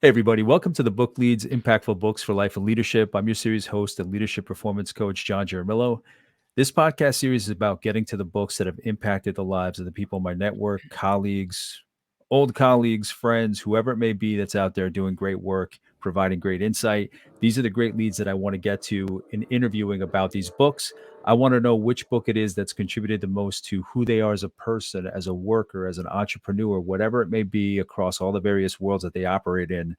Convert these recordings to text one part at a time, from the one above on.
Hey, everybody. Welcome to the Book Leads Impactful Books for Life and Leadership. I'm your series host and leadership performance coach, John Jaramillo. This podcast series is about getting to the books that have impacted the lives of the people in my network, colleagues, old colleagues, friends, whoever it may be that's out there doing great work, providing great insight. These are the great leads that I want to get to in interviewing about these books. I want to know which book it is that's contributed the most to who they are as a person, as a worker, as an entrepreneur, whatever it may be across all the various worlds that they operate in.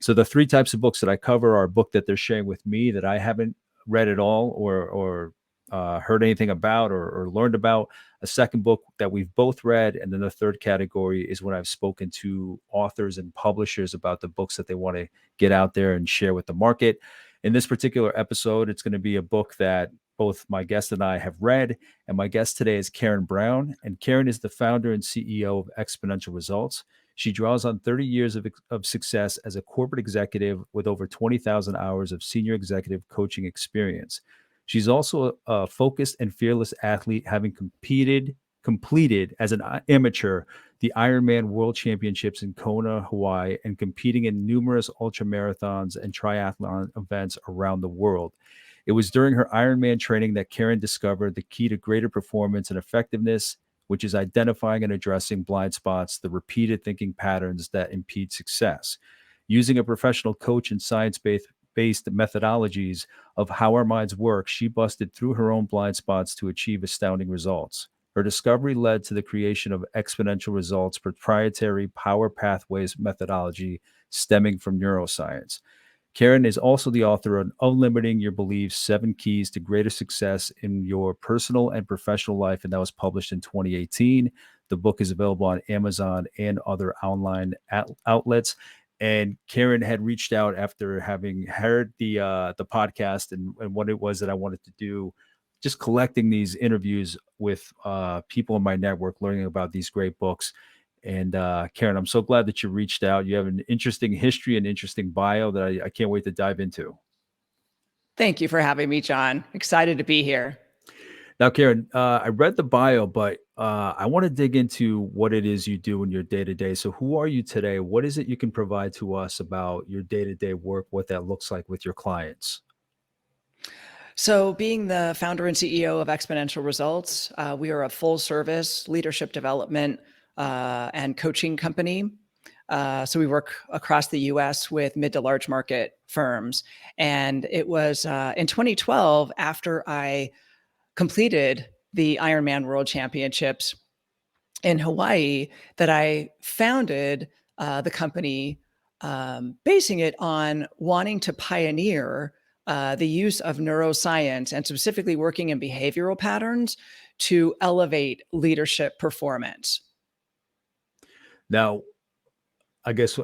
So the three types of books that I cover are a book that they're sharing with me that I haven't read at all or heard anything about or learned about, a second book that we've both read, and then the third category is when I've spoken to authors and publishers about the books that they want to get out there and share with the market. In this particular episode, it's going to be a book that both my guest and I have read, and my guest today is Karen Brown, and Karen is the founder and CEO of Exponential Results. She draws on 30 years of success as a corporate executive with over 20,000 hours of senior executive coaching experience. She's also a focused and fearless athlete, having completed as an amateur the Ironman World Championships in Kona, Hawaii, and competing in numerous ultra marathons and triathlon events around the world. It was during her Ironman training that Karen discovered the key to greater performance and effectiveness, which is identifying and addressing blind spots, the repeated thinking patterns that impede success. Using a professional coach and science-based methodologies of how our minds work, she busted through her own blind spots to achieve astounding results. Her discovery led to the creation of Exponential Results, proprietary power pathways methodology stemming from neuroscience. Karen is also the author of Unlimiting Your Beliefs, 7 Keys to Greater Success in Your Personal and Professional Life, and that was published in 2018. The book is available on Amazon and other online outlets. And Karen had reached out after having heard the podcast and what it was that I wanted to do, just collecting these interviews with people in my network, learning about these great books. And Karen, I'm so glad that you reached out. You have an interesting history and interesting bio that I can't wait to dive into. Thank you for having me, John. Excited to be here. Now, Karen, I read the bio, but I want to dig into what it is you do in your day to day. So, who are you today? What is it you can provide to us about your day to day work, what that looks like with your clients? So, being the founder and CEO of Exponential Results, we are a full service leadership development and coaching company. So, we work across the US with mid to large market firms. And it was in 2012, after I completed the Ironman World Championships in Hawaii, that I founded the company, basing it on wanting to pioneer the use of neuroscience and specifically working in behavioral patterns to elevate leadership performance. Now, I guess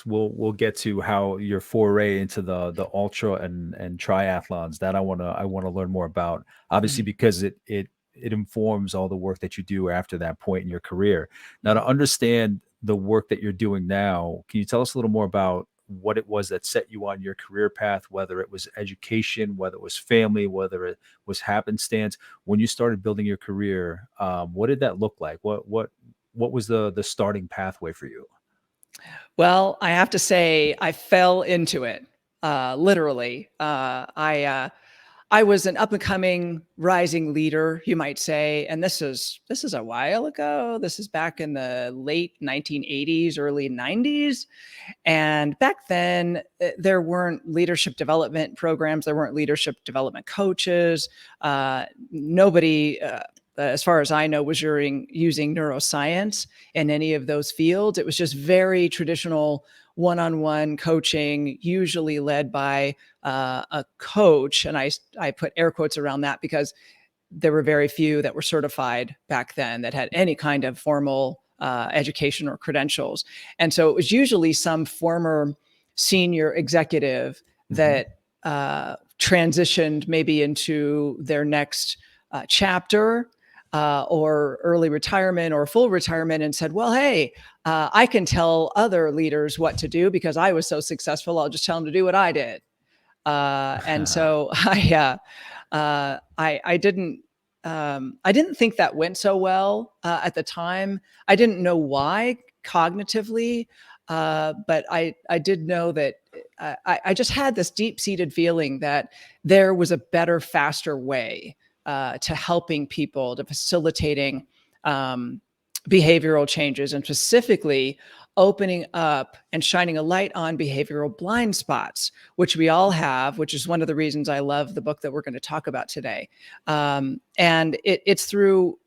we'll get to how your foray into the ultra and triathlons that I wanna learn more about. Obviously, Mhm. because it informs all the work that you do after that point in your career. Now, to understand the work that you're doing now, can you tell us a little more about what it was that set you on your career path, whether it was education, whether it was family, whether it was happenstance? When you started building your career, what did that look like? What was the starting pathway for you? Well, I have to say, I fell into it, literally. I was an up and coming rising leader, you might say, and this is a while ago. This is back in the late 1980s, early 90s, and back then there weren't leadership development programs, there weren't leadership development coaches. Nobody. As far as I know, was using neuroscience in any of those fields. It was just very traditional one-on-one coaching, usually led by a coach. And I put air quotes around that because there were very few that were certified back then that had any kind of formal education or credentials. And so it was usually some former senior executive Mhm. that transitioned maybe into their next chapter, or early retirement or full retirement, and said, well, hey, I can tell other leaders what to do because I was so successful. I'll just tell them to do what I did. And so I didn't think that went so well at the time. I didn't know why cognitively. But I did know that I just had this deep-seated feeling that there was a better, faster way to helping people, to facilitating behavioral changes, and specifically opening up and shining a light on behavioral blind spots, which we all have, which is one of the reasons I love the book that we're going to talk about today. And it's through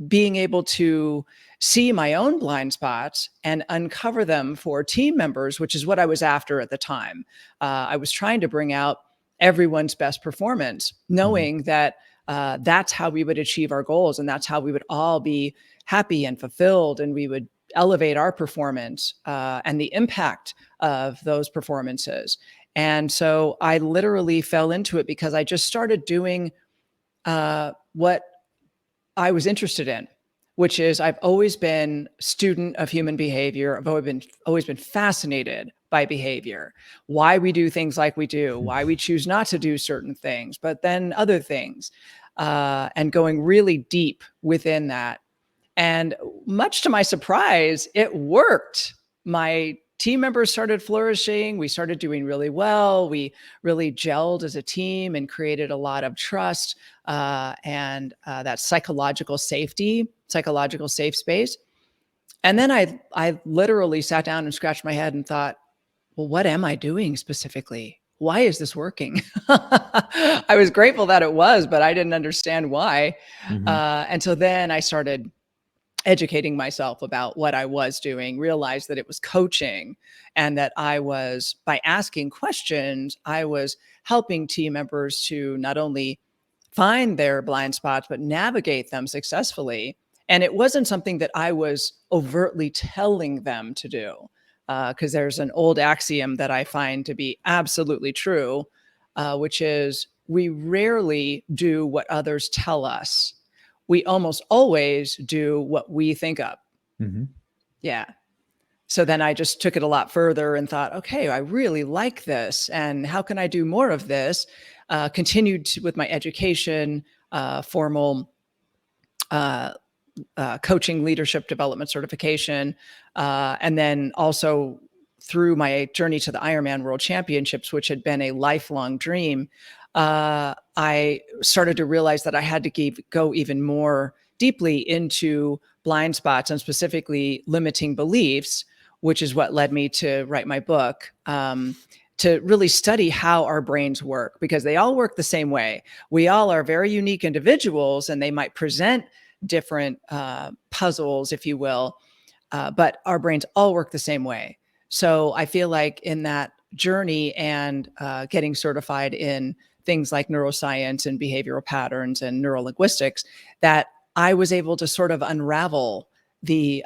being able to see my own blind spots and uncover them for team members, which is what I was after at the time. I was trying to bring out everyone's best performance, knowing that that's how we would achieve our goals, and that's how we would all be happy and fulfilled, and we would elevate our performance and the impact of those performances. And so I literally fell into it because I just started doing what I was interested in, which is I've always been a student of human behavior. I've always been fascinated by behavior, why we do things like we do, why we choose not to do certain things, but then other things, and going really deep within that. And much to my surprise, it worked. My team members started flourishing. We started doing really well. We really gelled as a team and created a lot of trust and that psychological safety, psychological safe space. And then I literally sat down and scratched my head and thought, well, what am I doing specifically? Why is this working? I was grateful that it was, but I didn't understand why. And so then I started educating myself about what I was doing, realized that it was coaching, and that I was, by asking questions, I was helping team members to not only find their blind spots, but navigate them successfully. And it wasn't something that I was overtly telling them to do, because there's an old axiom that I find to be absolutely true, which is we rarely do what others tell us. We almost always do what we think of. Yeah. So then I just took it a lot further and thought, okay, I really like this. And how can I do more of this? Continued with my education, formal coaching, leadership development certification. And then also through my journey to the Ironman World Championships, which had been a lifelong dream, I started to realize that I had to go even more deeply into blind spots and specifically limiting beliefs, which is what led me to write my book, to really study how our brains work, because they all work the same way. We all are very unique individuals, and they might present different puzzles, if you will, but our brains all work the same way. So I feel like in that journey and getting certified in things like neuroscience and behavioral patterns and neurolinguistics, that I was able to sort of unravel the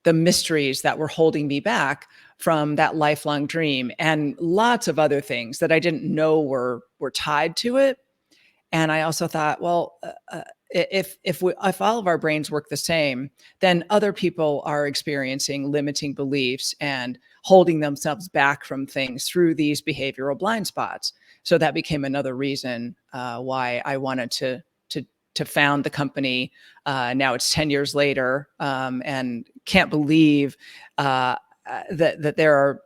mysteries that were holding me back from that lifelong dream, and lots of other things that I didn't know were tied to it. And I also thought, well, if all of our brains work the same, then other people are experiencing limiting beliefs and holding themselves back from things through these behavioral blind spots. So that became another reason why I wanted to found the company. Now it's 10 years later, and can't believe that there are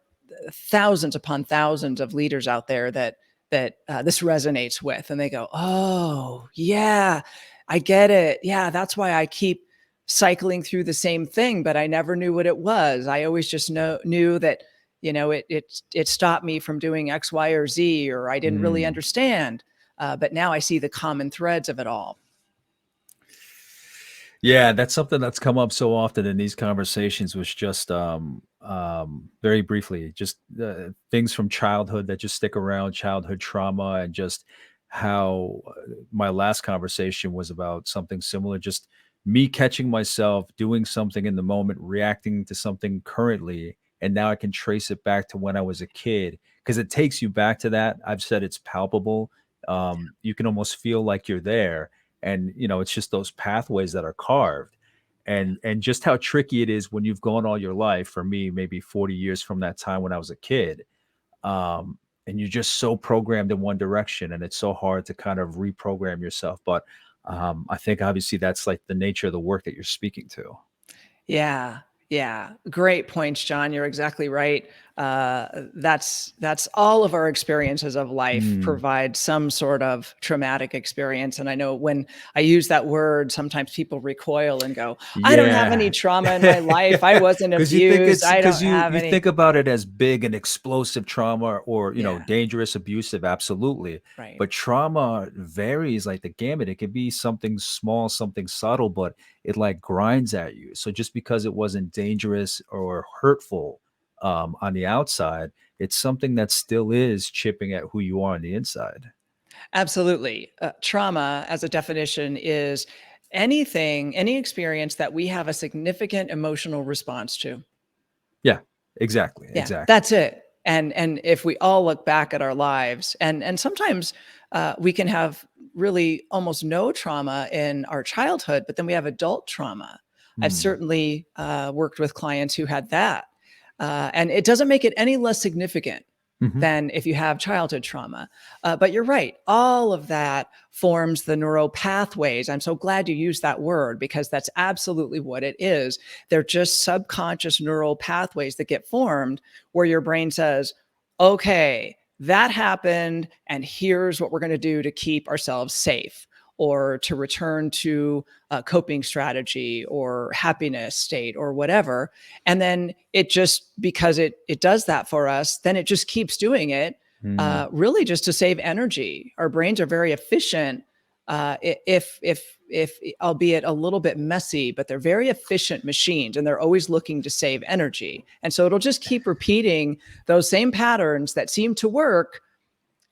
thousands upon thousands of leaders out there that this resonates with, and they go, oh yeah, I get it. Yeah, that's why I keep cycling through the same thing, but I never knew what it was. I always just knew that, it stopped me from doing X, Y, or Z, or I didn't really understand. But now I see the common threads of it all. Yeah, that's something that's come up so often in these conversations, was just very briefly, just things from childhood that just stick around, childhood trauma, and just how my last conversation was about something similar, just me catching myself doing something in the moment, reacting to something currently, and now I can trace it back to when I was a kid, because it takes you back to that. I've said it's palpable. You can almost feel like you're there, and it's just those pathways that are carved, and just how tricky it is when you've gone all your life, for me maybe 40 years from that time when I was a kid, and you're just so programmed in one direction, and it's so hard to kind of reprogram yourself. But I think obviously that's like the nature of the work that you're speaking to. Yeah. Yeah, great points, John. You're exactly right. That's all of our experiences of life Mm, provide some sort of traumatic experience. And I know when I use that word, sometimes people recoil and go, "I don't have any yeah. trauma in my life. I wasn't Because you think abused. it's I because don't you have you any." think about it as big and explosive trauma or, Yeah, dangerous, abusive, absolutely. right. But trauma varies like the gamut. It could be something small, something subtle, but it like grinds at you. So just because it wasn't dangerous or hurtful on the outside, it's something that still is chipping at who you are on the inside. Absolutely. Trauma, as a definition, is any experience that we have a significant emotional response to. Yeah, exactly. Yeah, Exactly. that's it. And if we all look back at our lives, and sometimes we can have really almost no trauma in our childhood, but then we have adult trauma. I've Hmm. certainly worked with clients who had that, and it doesn't make it any less significant Hmm. than if you have childhood trauma. But you're right, all of that forms the neural pathways. I'm so glad you used that word because that's absolutely what it is. They're just subconscious neural pathways that get formed where your brain says, okay, that happened, and here's what we're going to do to keep ourselves safe or to return to a coping strategy or happiness state or whatever. And then it just, because it does that for us, then it just keeps doing it, Hmm. really just to save energy. Our brains are very efficient, if albeit a little bit messy, but they're very efficient machines and they're always looking to save energy. And so it'll just keep repeating those same patterns that seem to work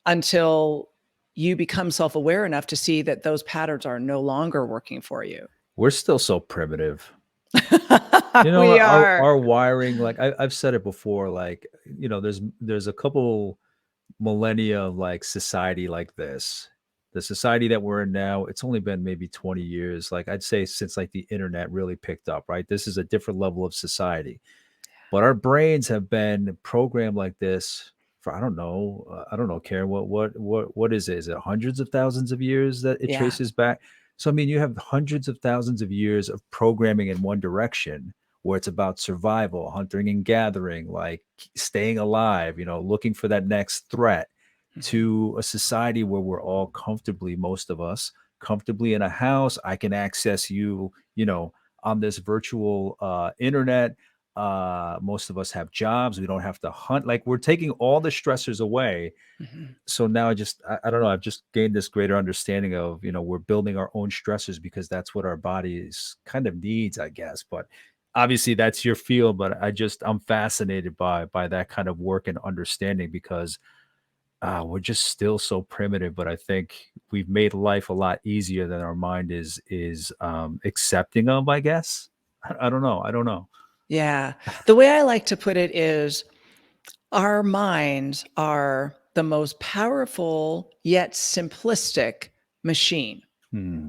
until you become self-aware enough to see that those patterns are no longer working for you. We're still so primitive. We Our are. our wiring, like I've said it before, like, there's a couple millennia of like society like this. The society that we're in now, it's only been maybe 20 years. Like I'd say since like the internet really picked up, right? This is a different level of society. But our brains have been programmed like this for I don't know, Karen, what is it? Is it hundreds of thousands of years that it Yeah. traces back? So I mean, you have hundreds of thousands of years of programming in one direction where it's about survival, hunting and gathering, like staying alive, looking for that next threat, Mhm. to a society where we're all comfortably, most of us, comfortably in a house. I can access you, on this virtual internet. Most of us have jobs. We don't have to hunt. Like we're taking all the stressors away. Mhm. So now I don't know. I've just gained this greater understanding of, we're building our own stressors because that's what our bodies kind of needs, I guess. But obviously that's your field. But I'm fascinated by that kind of work and understanding because we're just still so primitive. But I think we've made life a lot easier than our mind is accepting of, I guess. I don't know. I don't know. Yeah. The way I like to put it is our minds are the most powerful yet simplistic machine Hmm.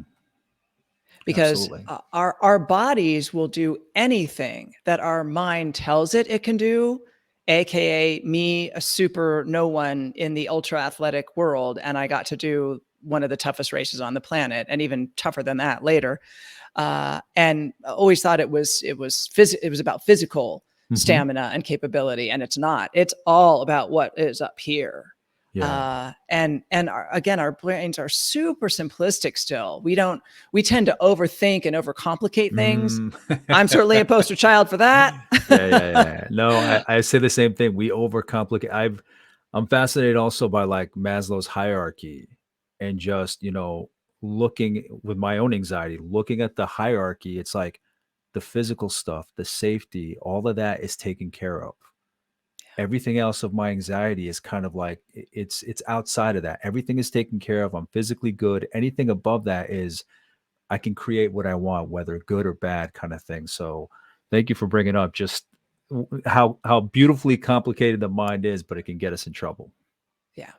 because Absolutely. our bodies will do anything that our mind tells it can do, aka me, a super no one in the ultra athletic world, and I got to do one of the toughest races on the planet, and even tougher than that later. And always thought it was about physical Mhm. stamina and capability, and it's not. It's all about what is up here. Yeah. Again, our brains are super simplistic still. We tend to overthink and overcomplicate things. Mm. I'm certainly a poster child for that. Yeah, yeah, yeah. No, I say the same thing. We overcomplicate. I'm fascinated also by like Maslow's hierarchy and just, looking with my own anxiety, looking at the hierarchy, it's like the physical stuff, the safety, all of that is taken care of. Everything else of my anxiety is kind of like it's outside of that. Everything is taken care of. I'm physically good. Anything above that is I can create what I want, whether good or bad kind of thing. So thank you for bringing up just how beautifully complicated the mind is, but it can get us in trouble. Yeah,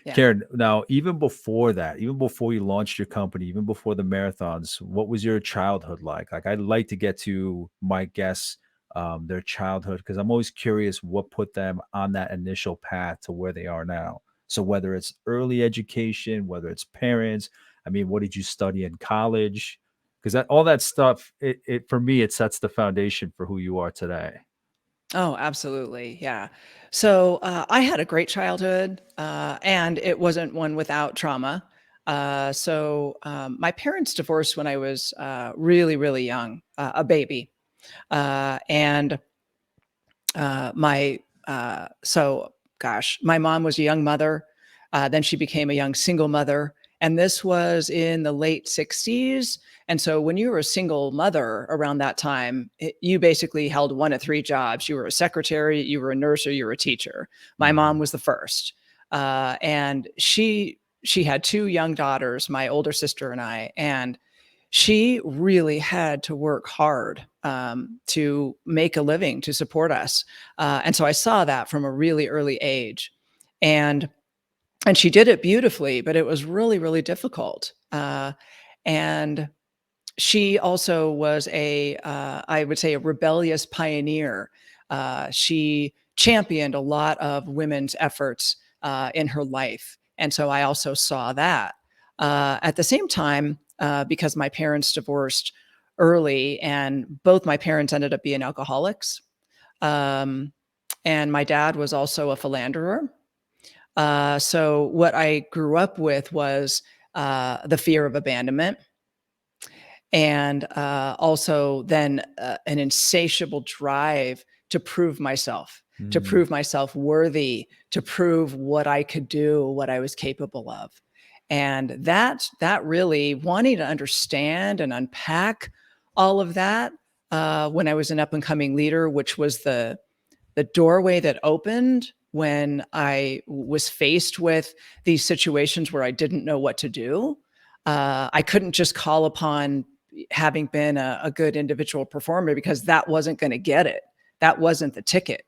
yeah. Karen, now even before that, even before you launched your company, even before the marathons, what was your childhood like? Like I'd like to get to my guests, their childhood, because I'm always curious what put them on that initial path to where they are now. So whether it's early education, whether it's parents, I mean, what did you study in college? because that all that stuff, it for me, it sets the foundation for who you are today. Oh, absolutely. Yeah. So I had a great childhood, and it wasn't one without trauma. My parents divorced when I was really, really young, a baby. And my so gosh, my mom was a young mother, then she became a young single mother, and this was in the late 60s. And so when you were a single mother around that time, you basically held one of three jobs. You were a secretary, you were a nurse, or you were a teacher. My mom Mhm. was the first. And she had two young daughters, my older sister and I, and she really had to work hard to make a living to support us. And so I saw that from a really early age. And and she did it beautifully, but it was really, really difficult. And she also was I would say, a rebellious pioneer. She championed a lot of women's efforts in her life. And so I also saw that. At the same time, because my parents divorced early and both my parents ended up being alcoholics. Um, and my dad was also a philanderer. So what I grew up with was the fear of abandonment, and also then an insatiable drive to Mm. prove myself worthy, to prove what I could do, what I was capable of. And that really wanting to understand and unpack all of that when I was an up and coming leader, which was the doorway that opened when I was faced with these situations where I didn't know what to do. I couldn't just call upon having been a good individual performer, because that wasn't going to get it. That wasn't the ticket.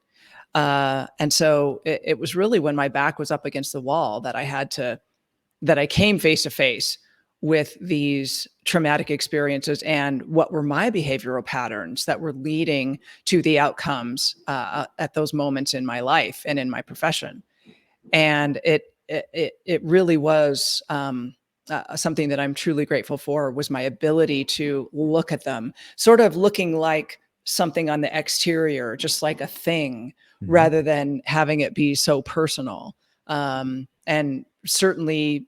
And so it was really when my back was up against the wall that I came face to face with these traumatic experiences and what were my behavioral patterns that were leading to the outcomes at those moments in my life and in my profession. And it really was something that I'm truly grateful for, was my ability to look at them, sort of looking like something on the exterior, just like a thing, Mhm. rather than having it be so personal. And certainly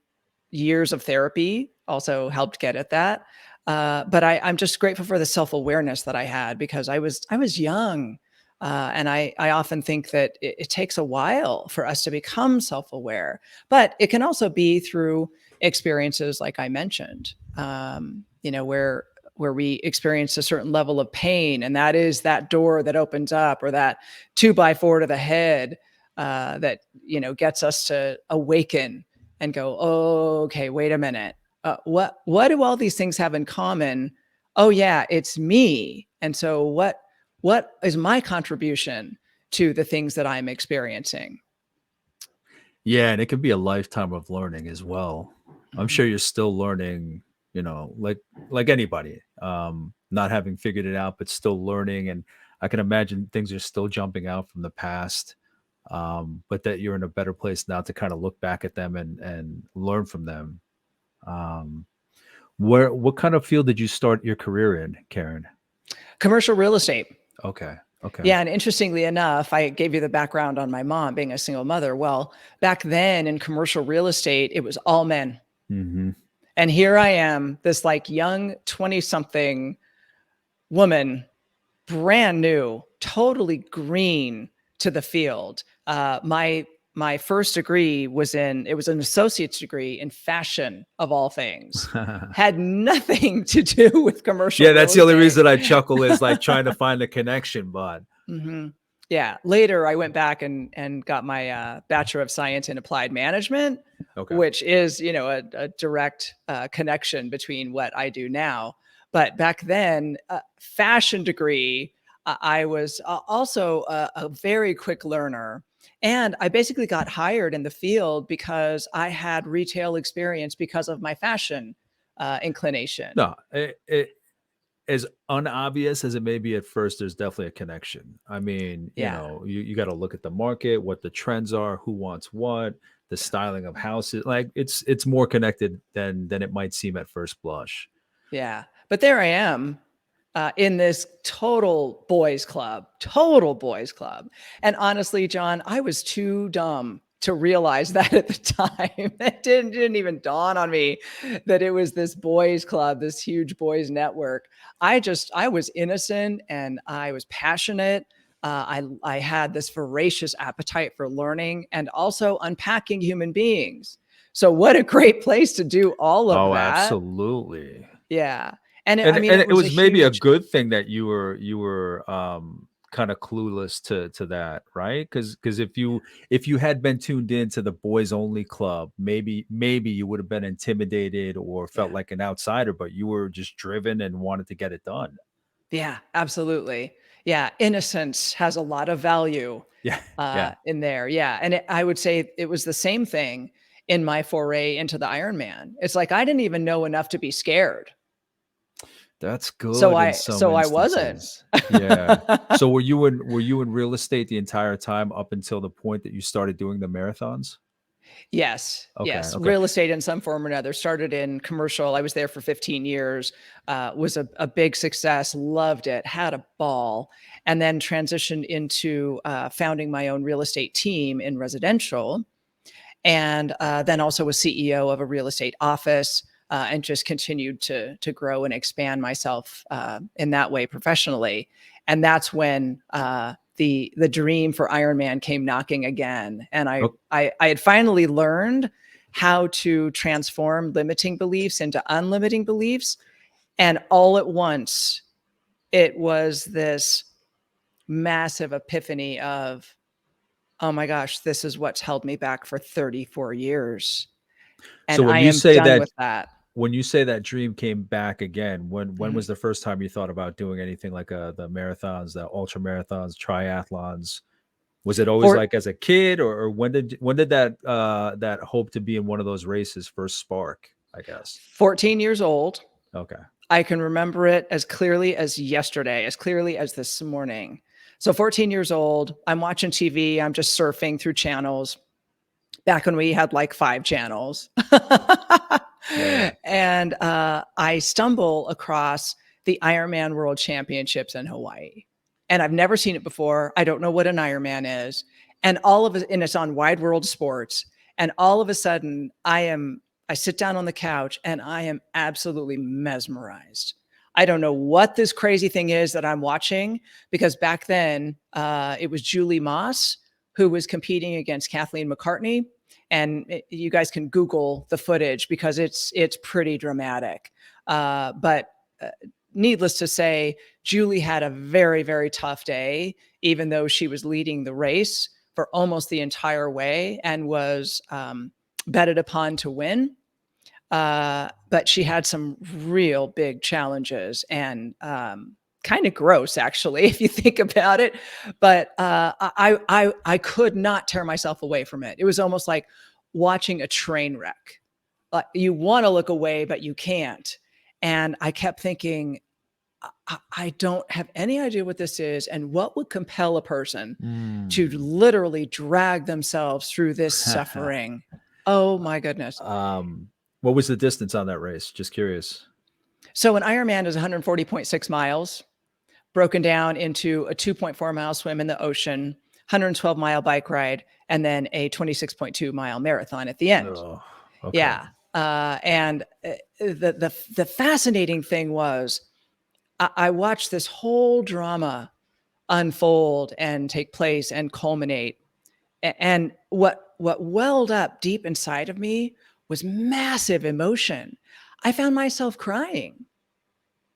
years of therapy also helped get at that. But I'm just grateful for the self-awareness that I had, because I was young. And I often think that it takes a while for us to become self-aware, but it can also be through experiences like I mentioned, where we experience a certain level of pain, and that is that door that opens up, or that 2x4 to the head that gets us to awaken and go, oh, okay, wait a minute. What do all these things have in common? Oh yeah, it's me. And so what is my contribution to the things that I'm experiencing? Yeah, and it could be a lifetime of learning as well. I'm Mhm. sure you're still learning, like anybody, not having figured it out, but still learning. And I can imagine things are still jumping out from the past, but that you're in a better place now to kind of look back at them and learn from them. Um, what kind of field did you start your career in, Karen? Commercial real estate. Okay, okay. Yeah, and interestingly enough, I gave you the background on my mom being a single mother. Well, back then in commercial real estate, it was all men. Hmm. And here I am, this like young 20 something woman, brand new, totally green to the field. My first degree it was an associate's degree in fashion, of all things. Had nothing to do with commercial Yeah, real that's the only estate. reason I chuckle is like trying to find the connection, but Mhm. Yeah. Later, I went back and got my Bachelor of Science in Applied Management, okay. which is, a direct connection between what I do now. But back then, fashion degree, I was also a very quick learner. And I basically got hired in the field because I had retail experience because of my fashion inclination. No, as unobvious as it may be at first, there's definitely a connection. I mean, Yeah. you got to look at the market, what the trends are, who wants what, the styling of houses. Like it's more connected than it might seem at first blush. Yeah. But there I am in this total boys club. And honestly, John, I was too dumb to realize that at the time. It didn't even dawn on me that it was this boys club, this huge boys network. I was innocent and I was passionate. I had this voracious appetite for learning and also unpacking human beings. So what a great place to do all of Oh, that. absolutely. Yeah. And And it it was a was maybe a huge, good thing that you were kind of clueless to that, right? Because if you had been tuned in to the boys only club, maybe you would have been intimidated or felt yeah. like an outsider, but you were just driven and wanted to get it done. Yeah, absolutely. Yeah, innocence has a lot of value Yeah, yeah. in there. Yeah, and I would say it was the same thing in my foray into the Ironman. It's like I didn't even know enough to be scared, That's good in some so I wasn't. instances. Yeah. So were you in real estate the entire time up until the point that you started doing the marathons? Yes, Okay, yes. okay. Real estate in some form or another. Started in commercial. I was there for 15 years. Was a big success. Loved it. Had a ball, and then transitioned into founding my own real estate team in residential. And then also was CEO of a real estate office, and just continued to grow and expand myself in that way professionally. And that's when the dream for Ironman came knocking again. And O I had finally learned how to transform limiting beliefs into unlimiting beliefs. And all at once, it was this massive epiphany of, oh my gosh, this is what's held me back for 34 years. so And I am done with that. when you say that dream came back again, when Mhm. was the first time you thought about doing anything like, the marathons, the ultra marathons, triathlons? Was it always For like as a kid, or when did that, that hope to be in one of those races first spark, I guess? 14 years old, Okay. I can remember it as clearly as yesterday, as clearly as this morning. So 14 years old, I'm watching TV, I'm just surfing through channels back when we had like 5 channels. Yeah, yeah. And I stumble across the Ironman World Championships in Hawaii. And I've never seen it before. I don't know what an Ironman is. And and it's on Wide World Sports. And all of a sudden, I sit down on the couch and I am absolutely mesmerized. I don't know what this crazy thing is that I'm watching, because back then it was Julie Moss who was competing against Kathleen McCartney. And you guys can Google the footage because it's pretty dramatic. But needless to say, Julie had a very, very tough day, even though she was leading the race for almost the entire way and was betted upon to win. But she had some real big challenges and kind of gross, actually, if you think about it. But I could not tear myself away from it. It was almost like watching a train wreck. You want to look away, but you can't. And I kept thinking, I don't have any idea what this is, and what would compel a person to Mm. literally drag themselves through this suffering. Oh my goodness. What was the distance on that race? Just curious. So an Ironman is 140.6 miles, broken down into a 2.4-mile swim in the ocean, 112-mile bike ride, and then a 26.2-mile marathon at the end. Oh, okay. Yeah. And the fascinating thing was I watched this whole drama unfold and take place and culminate. And what welled up deep inside of me was massive emotion. I found myself crying.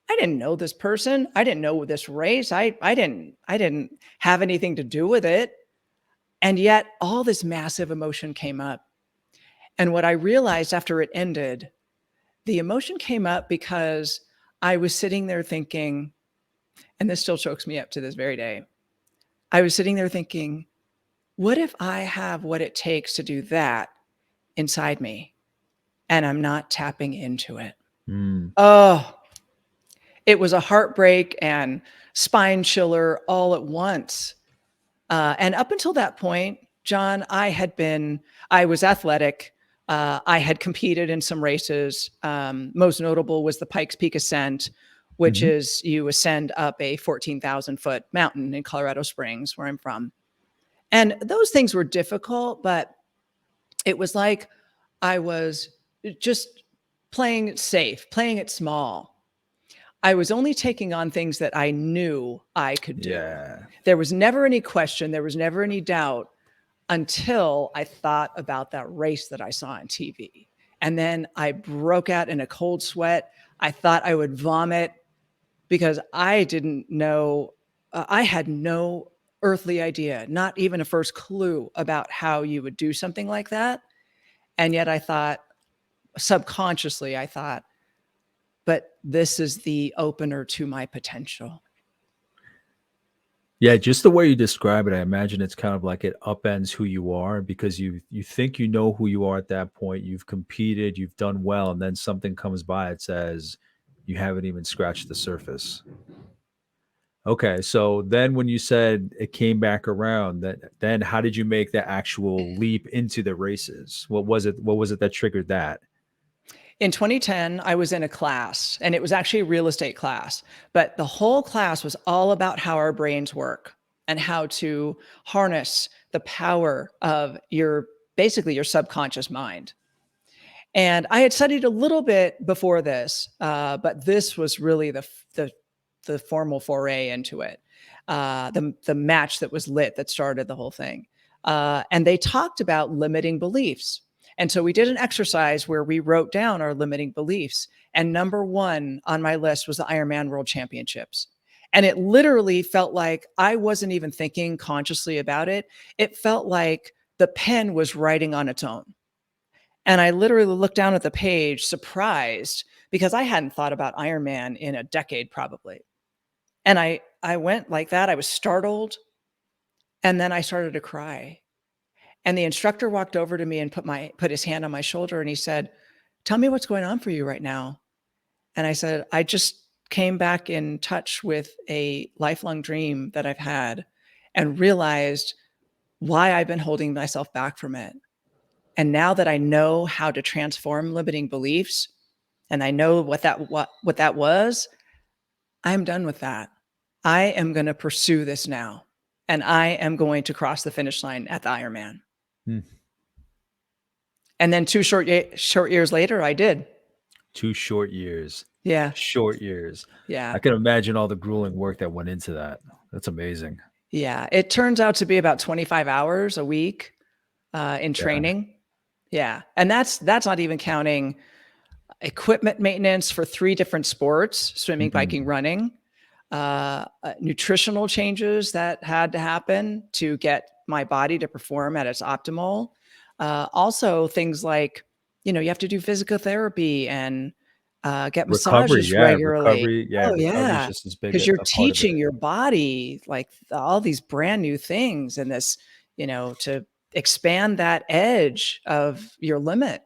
I didn't know this person. I didn't know this race. I didn't have anything to do with it. And yet all this massive emotion came up. And what I realized after it ended, the emotion came up because I was sitting there thinking, and this still chokes me up to this very day. I was sitting there thinking, what if I have what it takes to do that inside me and I'm not tapping into it? Mm. Oh, it was a heartbreak and spine chiller all at once. And up until that point, John, I was athletic. I had competed in some races. Most notable was the Pikes Peak Ascent, which Mhm. is you ascend up a 14,000-foot mountain in Colorado Springs, where I'm from. And those things were difficult, but it was like I was just playing it safe, playing it small. I was only taking on things that I knew I could do. Yeah. There was never any question, there was never any doubt until I thought about that race that I saw on TV. And then I broke out in a cold sweat. I thought I would vomit because I didn't know, I had no earthly idea, not even a first clue about how you would do something like that. And yet I thought, subconsciously, I thought, but this is the opener to my potential. Yeah, just the way you describe it, I imagine it's kind of like it upends who you are because you think you know who you are at that point. You've competed, you've done well, and then something comes by. It says you haven't even scratched the surface. Okay, so then when you said it came back around, that then how did you make the actual leap into the races? What was it? What was it that triggered that? In 2010, I was in a class, and it was actually a real estate class, but the whole class was all about how our brains work and how to harness the power of your basically your subconscious mind. And I had studied a little bit before this, but this was really the formal foray into it, the match that was lit that started the whole thing. And they talked about limiting beliefs. And so we did an exercise where we wrote down our limiting beliefs. And number one on my list was the Ironman World Championships. And it literally felt like I wasn't even thinking consciously about it. It felt like the pen was writing on its own. And I literally looked down at the page, surprised, because I hadn't thought about Ironman in a decade probably. And I went like that. I was startled, and then I started to cry. And the instructor walked over to me and put his hand on my shoulder, and he said, "Tell me what's going on for you right now." And I said, "I just came back in touch with a lifelong dream that I've had and realized why I've been holding myself back from it. And now that I know how to transform limiting beliefs and I know what that was, I'm done with that. I am going to pursue this now, and I am going to cross the finish line at the Ironman." Hmm. And then short years later, I did. 2 short years. Yeah, Short years. yeah, I can imagine all the grueling work that went into that. That's amazing. yeah. It turns out to be about 25 hours a week in Yeah. training. Yeah, and that's not even counting equipment maintenance for 3 different sports: swimming, biking, Mm. running. Nutritional changes that had to happen to get my body to perform at its optimal. Also, things like, you have to do physical therapy and get Recovery, massages yeah, regularly. recovery, yeah, Oh, recovery is yeah. just as big Because a you're part of teaching it. your body like all these brand new things and this, to expand that edge of your limit.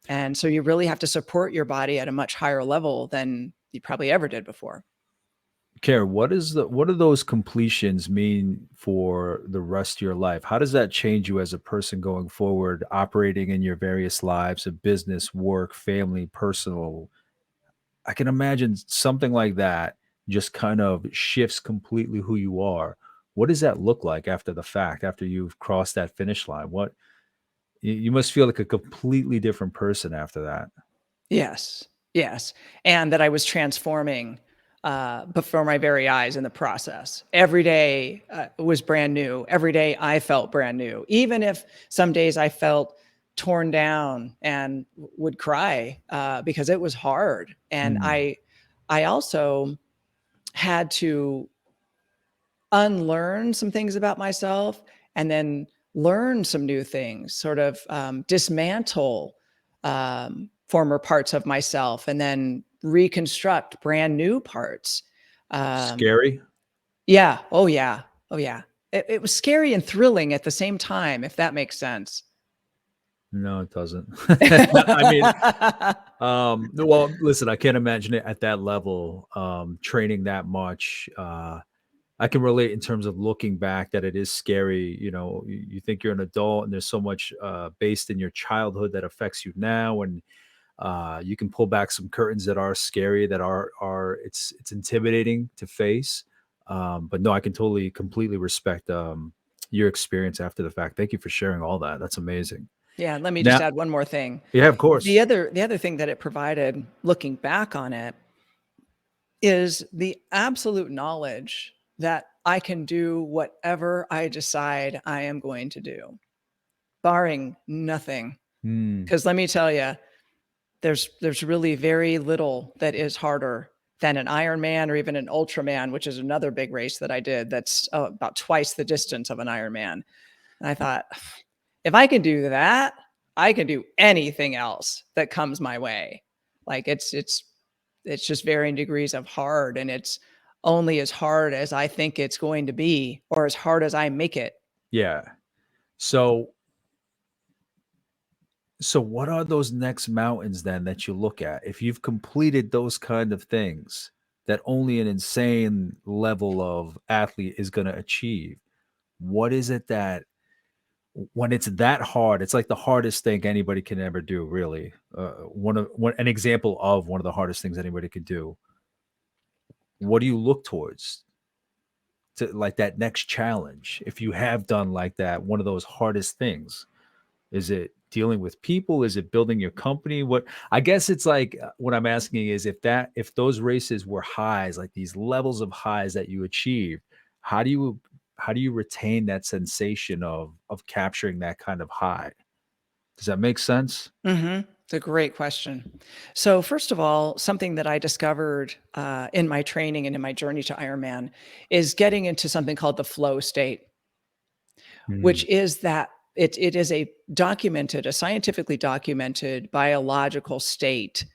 And so you really have to support your body at a much higher level than you probably ever did before. Kara, what do those completions mean for the rest of your life? How does that change you as a person going forward, operating in your various lives of business, work, family, personal? I can imagine something like that just kind of shifts completely who you are. What does that look like after the fact, after you've crossed that finish line? You must feel like a completely different person after that. Yes, yes, and that I was transforming, before my very eyes in the process. Every day, was brand new. Every day I felt brand new. Even if some days I felt torn down and would cry, because it was hard. And Mm. I also had to unlearn some things about myself and then learn some new things, sort of dismantle former parts of myself and then reconstruct brand new parts. Um, Scary? yeah. Oh, yeah. Oh, yeah. It was scary and thrilling at the same time, if that makes sense. No, it doesn't. No, I mean, no, well, listen, I can't imagine it at that level, training that much. I can relate in terms of looking back that it is scary. You think you're an adult and there's so much based in your childhood that affects you now, and you can pull back some curtains that are scary, that are it's intimidating to face. But no, I can totally completely respect your experience after the fact. Thank you for sharing all that. That's amazing. Yeah, and let me just Now, add one more thing. yeah, of The course. other the other thing that it provided, looking back on it, is the absolute knowledge that I can do whatever I decide I am going to do, barring nothing. Hmm. Because let me tell you, there's really very little that is harder than an Ironman or even an Ultraman, which is another big race that I did. That's about twice the distance of an Ironman. And I thought, if I can do that, I can do anything else that comes my way. Like it's just varying degrees of hard, and it's only as hard as I think it's going to be, or as hard as I make it. Yeah. So So what are those next mountains then that you look at? If you've completed those kind of things that only an insane level of athlete is going to achieve, what is it that when it's that hard, it's like the hardest thing anybody can ever do, really. An example of one of the hardest things anybody could do. What do you look towards to like that next challenge? If you have done like that, one of those hardest things. Is it dealing with people? Is it building your company? What I guess it's like what I'm asking is if those races were highs, like these levels of highs that you achieved, how do you how do you retain that sensation of capturing that kind of high? Does that make sense? It's a great question. So, first of all, something that I discovered in my training and in my journey to Ironman is getting into something called the flow state, which Mm. is that it is a scientifically documented biological state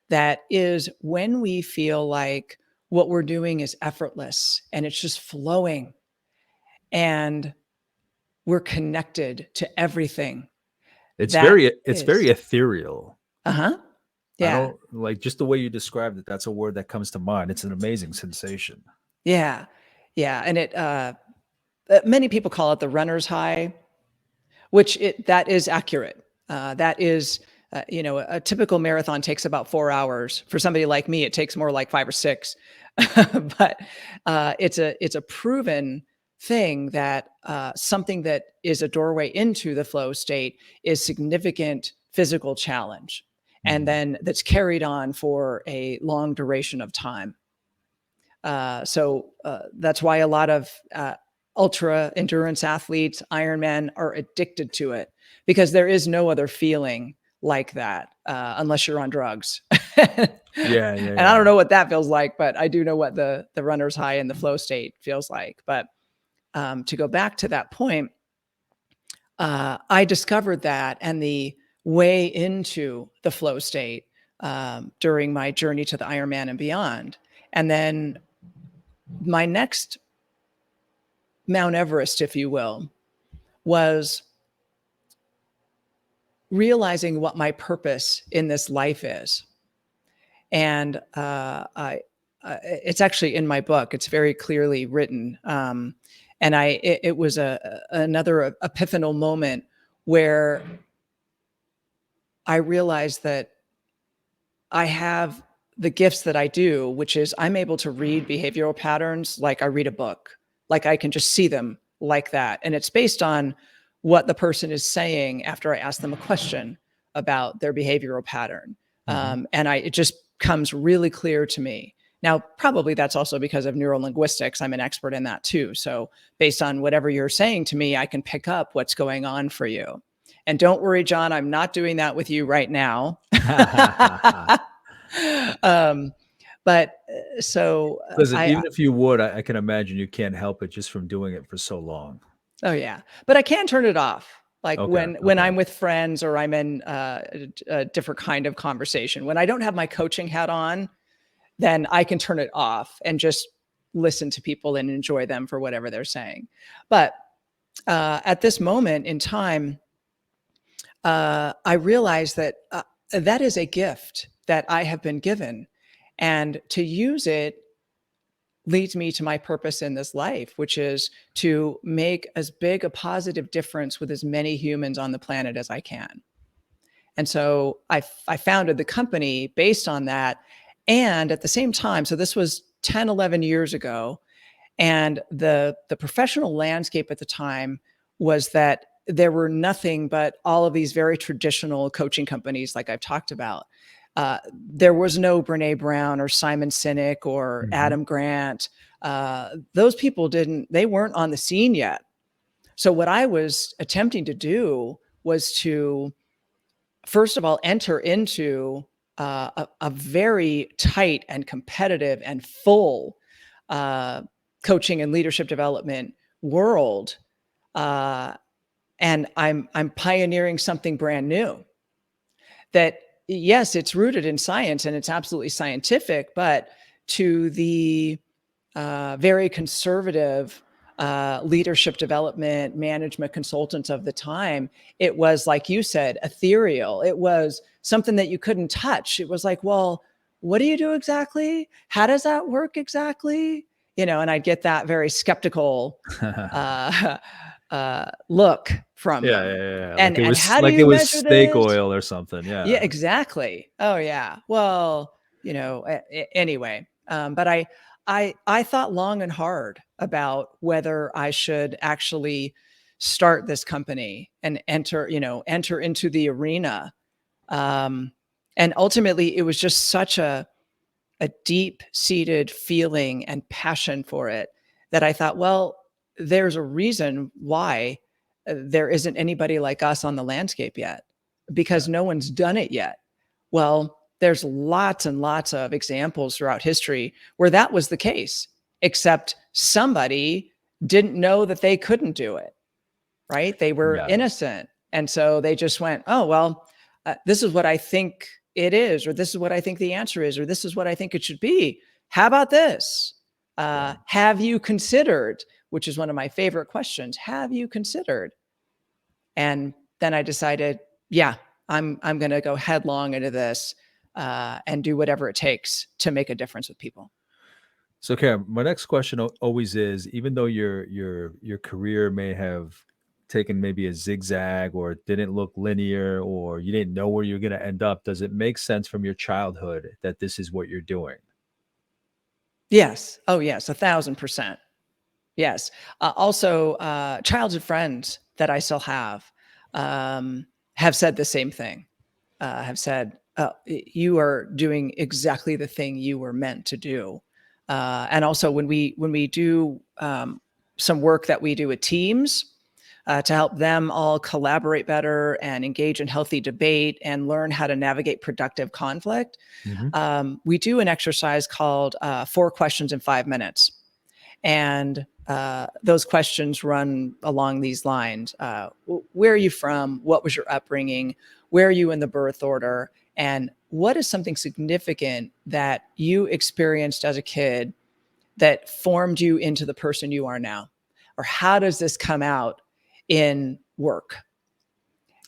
that is when we feel like what we're doing is effortless and it's just flowing and we're connected to everything that It's is. very ethereal. Uh-huh. I Yeah. don't like just the way you described it. That's a word that comes to mind. It's an amazing sensation. Yeah. Yeah. And many people call it the runner's high, which that is accurate. That is, a typical marathon takes about 4 hours. For somebody like me, it takes more like 5 or 6. But it's a proven thing that something that is a doorway into the flow state is significant physical challenge, and Mm. then that's carried on for a long duration of time. So that's why a lot of ultra endurance athletes, Ironman, are addicted to it because there is no other feeling like that unless you're on drugs. Yeah, yeah, And I don't yeah. know what that feels like, but I do know what the runner's high and the flow state feels like. But to go back to that point, I discovered that and the way into the flow state during my journey to the Ironman and beyond. And then my next Mount Everest, if you will, was realizing what my purpose in this life is. And it's actually in my book. It's very clearly written. And it was another epiphanal moment where I realized that I have the gifts that I do, which is I'm able to read behavioral patterns like I read a book, like I can just see them like that. And it's based on what the person is saying after I ask them a question about their behavioral pattern. Mhm. It just comes really clear to me. Now, probably that's also because of neurolinguistics. I'm an expert in that too. So, based on whatever you're saying to me, I can pick up what's going on for you. And don't worry, John, I'm not doing that with you right now. um, but so Listen, I, even if you would, I can imagine you can't help it just from doing it for so long. oh yeah, but I can turn it off. Like Okay, when okay. I'm with friends or I'm in a different kind of conversation. When I don't have my coaching hat on, then I can turn it off and just listen to people and enjoy them for whatever they're saying. But at this moment in time, I realize that that is a gift that I have been given, and to use it leads me to my purpose in this life, which is to make as big a positive difference with as many humans on the planet as I can. And so I founded the company based on that. And at the same time, so this was 10, 11 years ago, and the professional landscape at the time was that there were nothing but all of these very traditional coaching companies, like I've talked about. There was no Brene Brown or Simon Sinek or Mhm. Adam Grant. Those people they weren't on the scene yet. So what I was attempting to do was to, first of all, enter into a very tight and competitive and full uh, coaching and leadership development world, uh, and I'm pioneering something brand new. That, yes, it's rooted in science and it's absolutely scientific, but to the very conservative leadership development management consultants of the time, it was, like you said, ethereal. It was something that you couldn't touch. It was like, well, what do you do exactly? How does that work exactly? And I'd get that very skeptical uh, look from Yeah, yeah, them. yeah. And how do Like it you was measure snake this? oil or something. Yeah, Yeah. exactly. Oh yeah. Well, anyway, but I thought long and hard about whether I should actually start this company and enter into the arena. Um, and ultimately, it was just such a deep-seated feeling and passion for it that I thought, well, there's a reason why there isn't anybody like us on the landscape yet, Yeah. because no one's done it yet. Well, there's lots and lots of examples throughout history where that was the case, except somebody didn't know that they couldn't do it, right? They were Yeah. innocent. And so they just went, oh, well, this is what I think it is, or this is what I think the answer is, or this is what I think it should be. How about this? Yeah. Have you considered, which is one of my favorite questions, have you considered? And then I decided, yeah, I'm going to go headlong into this and do whatever it takes to make a difference with people. So, Karen, my next question always is: even though your career may have taken maybe a zigzag or it didn't look linear, or you didn't know where you're going to end up, does it make sense from your childhood that this is what you're doing? Yes. Oh, yes. 1,000%. Yes. Also, childhood friends that I still have said the same thing. Have said, "You are doing exactly the thing you were meant to do." And also, when we do some work that we do with teams to help them all collaborate better and engage in healthy debate and learn how to navigate productive conflict, Hmm. we do an exercise called 4 questions in 5 minutes. And those questions run along these lines. Where are you from? What was your upbringing? Where are you in the birth order? And what is something significant that you experienced as a kid that formed you into the person you are now? Or how does this come out in work?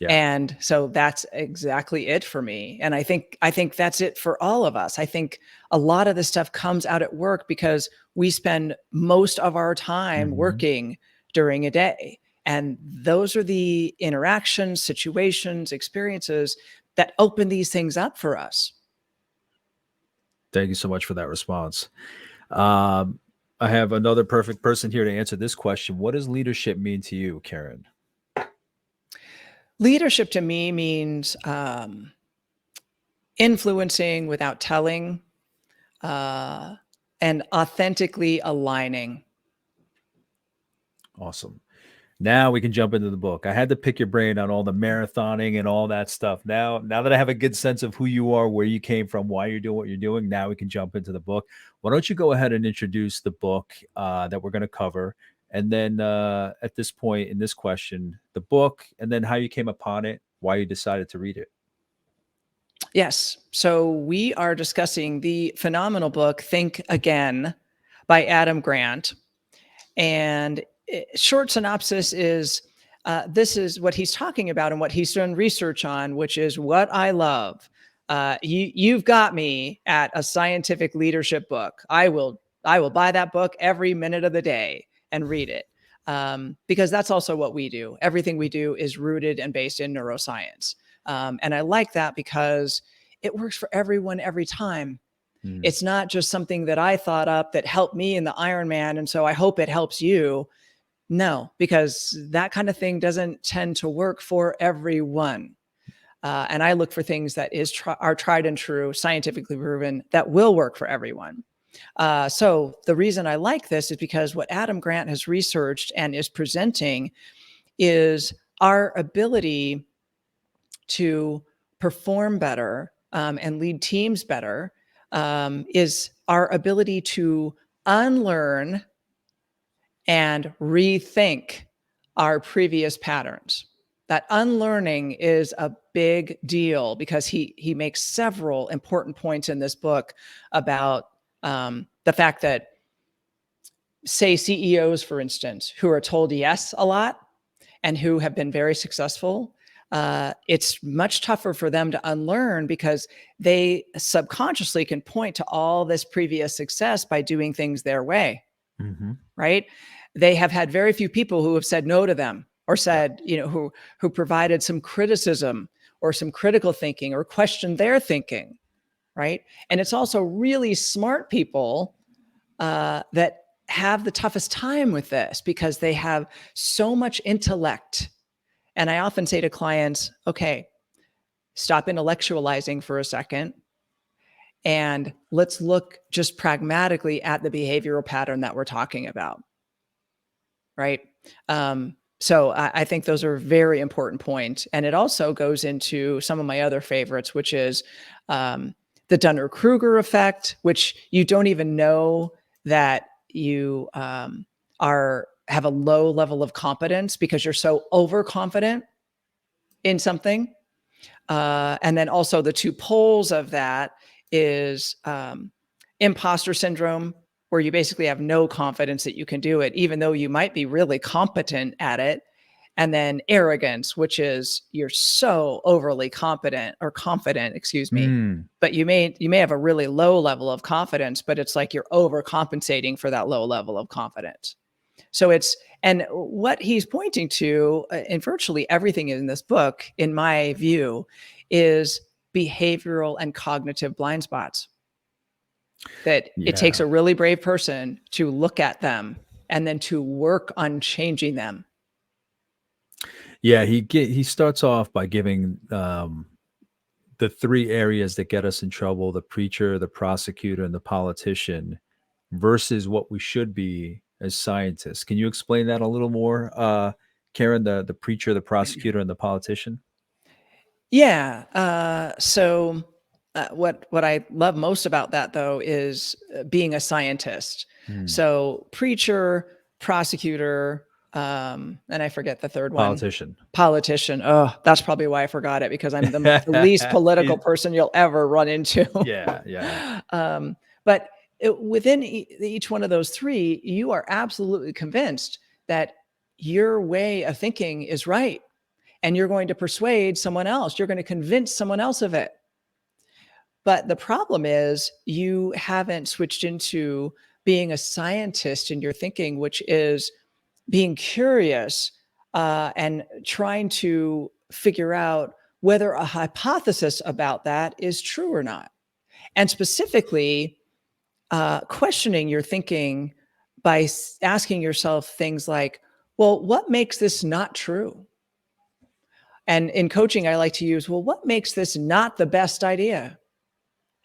Yeah. And so that's exactly it for me. And I think that's it for all of us. I think a lot of this stuff comes out at work because we spend most of our time Hmm. working during a day. And those are the interactions, situations, experiences that open these things up for us. Thank you so much for that response. Um, I have another perfect person here to answer this question. What does leadership mean to you, Karen? Leadership to me means influencing without telling, uh, and authentically aligning. Awesome. Now we can jump into the book. I had to pick your brain on all the marathoning and all that stuff. Now that I have a good sense of who you are, where you came from, why you're doing what you're doing, now we can jump into the book. Why don't you go ahead and introduce the book that we're going to cover, and then at this point in this question, the book, and then how you came upon it, why you decided to read it. Yes. So we are discussing the phenomenal book, Think Again by Adam Grant. And short synopsis is this is what he's talking about and what he's done research on, which is what I love. You've got me at a scientific leadership book. I will buy that book every minute of the day and read it. Because that's also what we do. Everything we do is rooted and based in neuroscience. And I like that because it works for everyone every time. It's not just something that I thought up that helped me in the Ironman, and so I hope it helps you. No, because that kind of thing doesn't tend to work for everyone. And I look for things that are tried and true, scientifically proven, that will work for everyone. So the reason I like this is because what Adam Grant has researched and is presenting is our ability to perform better and lead teams better, is our ability to unlearn and rethink our previous patterns. That unlearning is a big deal because he makes several important points in this book about the fact that, say, CEOs, for instance, who are told yes a lot and who have been very successful, it's much tougher for them to unlearn because they subconsciously can point to all this previous success by doing things their way, right? They have had very few people who have said no to them or said, who provided some criticism or some critical thinking or questioned their thinking, right? And it's also really smart people that have the toughest time with this because they have so much intellect. And I often say to clients, okay, stop intellectualizing for a second and let's look just pragmatically at the behavioral pattern that we're talking about, right? So I think those are very important points. And it also goes into some of my other favorites, which is the Dunner-Kruger effect, which you don't even know that you have a low level of competence because you're so overconfident in something. And then also the two poles of that is imposter syndrome, where you basically have no confidence that you can do it, even though you might be really competent at it. And then arrogance, which is you're so overly confident, excuse me, but you may have a really low level of confidence, but it's like you're overcompensating for that low level of confidence. So and what he's pointing to in virtually everything in this book, in my view, is behavioral and cognitive blind spots. That it takes a really brave person to look at them and then to work on changing them. Yeah, he starts off by giving the three areas that get us in trouble: the preacher, the prosecutor, and the politician, versus what we should be as scientists. Can you explain that a little more, Karen? The preacher, the prosecutor, and the politician. Yeah. So what I love most about that, though, is being a scientist. So preacher, prosecutor, and I forget the third one. Politician. Oh, that's probably why I forgot it, because I'm the least political person you'll ever run into. Yeah. But within each one of those three, you are absolutely convinced that your way of thinking is right. And you're going to persuade someone else. You're going to convince someone else of it. But the problem is you haven't switched into being a scientist in your thinking, which is being curious and trying to figure out whether a hypothesis about that is true or not. And specifically, questioning your thinking by asking yourself things like, well, what makes this not true? And in coaching, I like to use, well, what makes this not the best idea?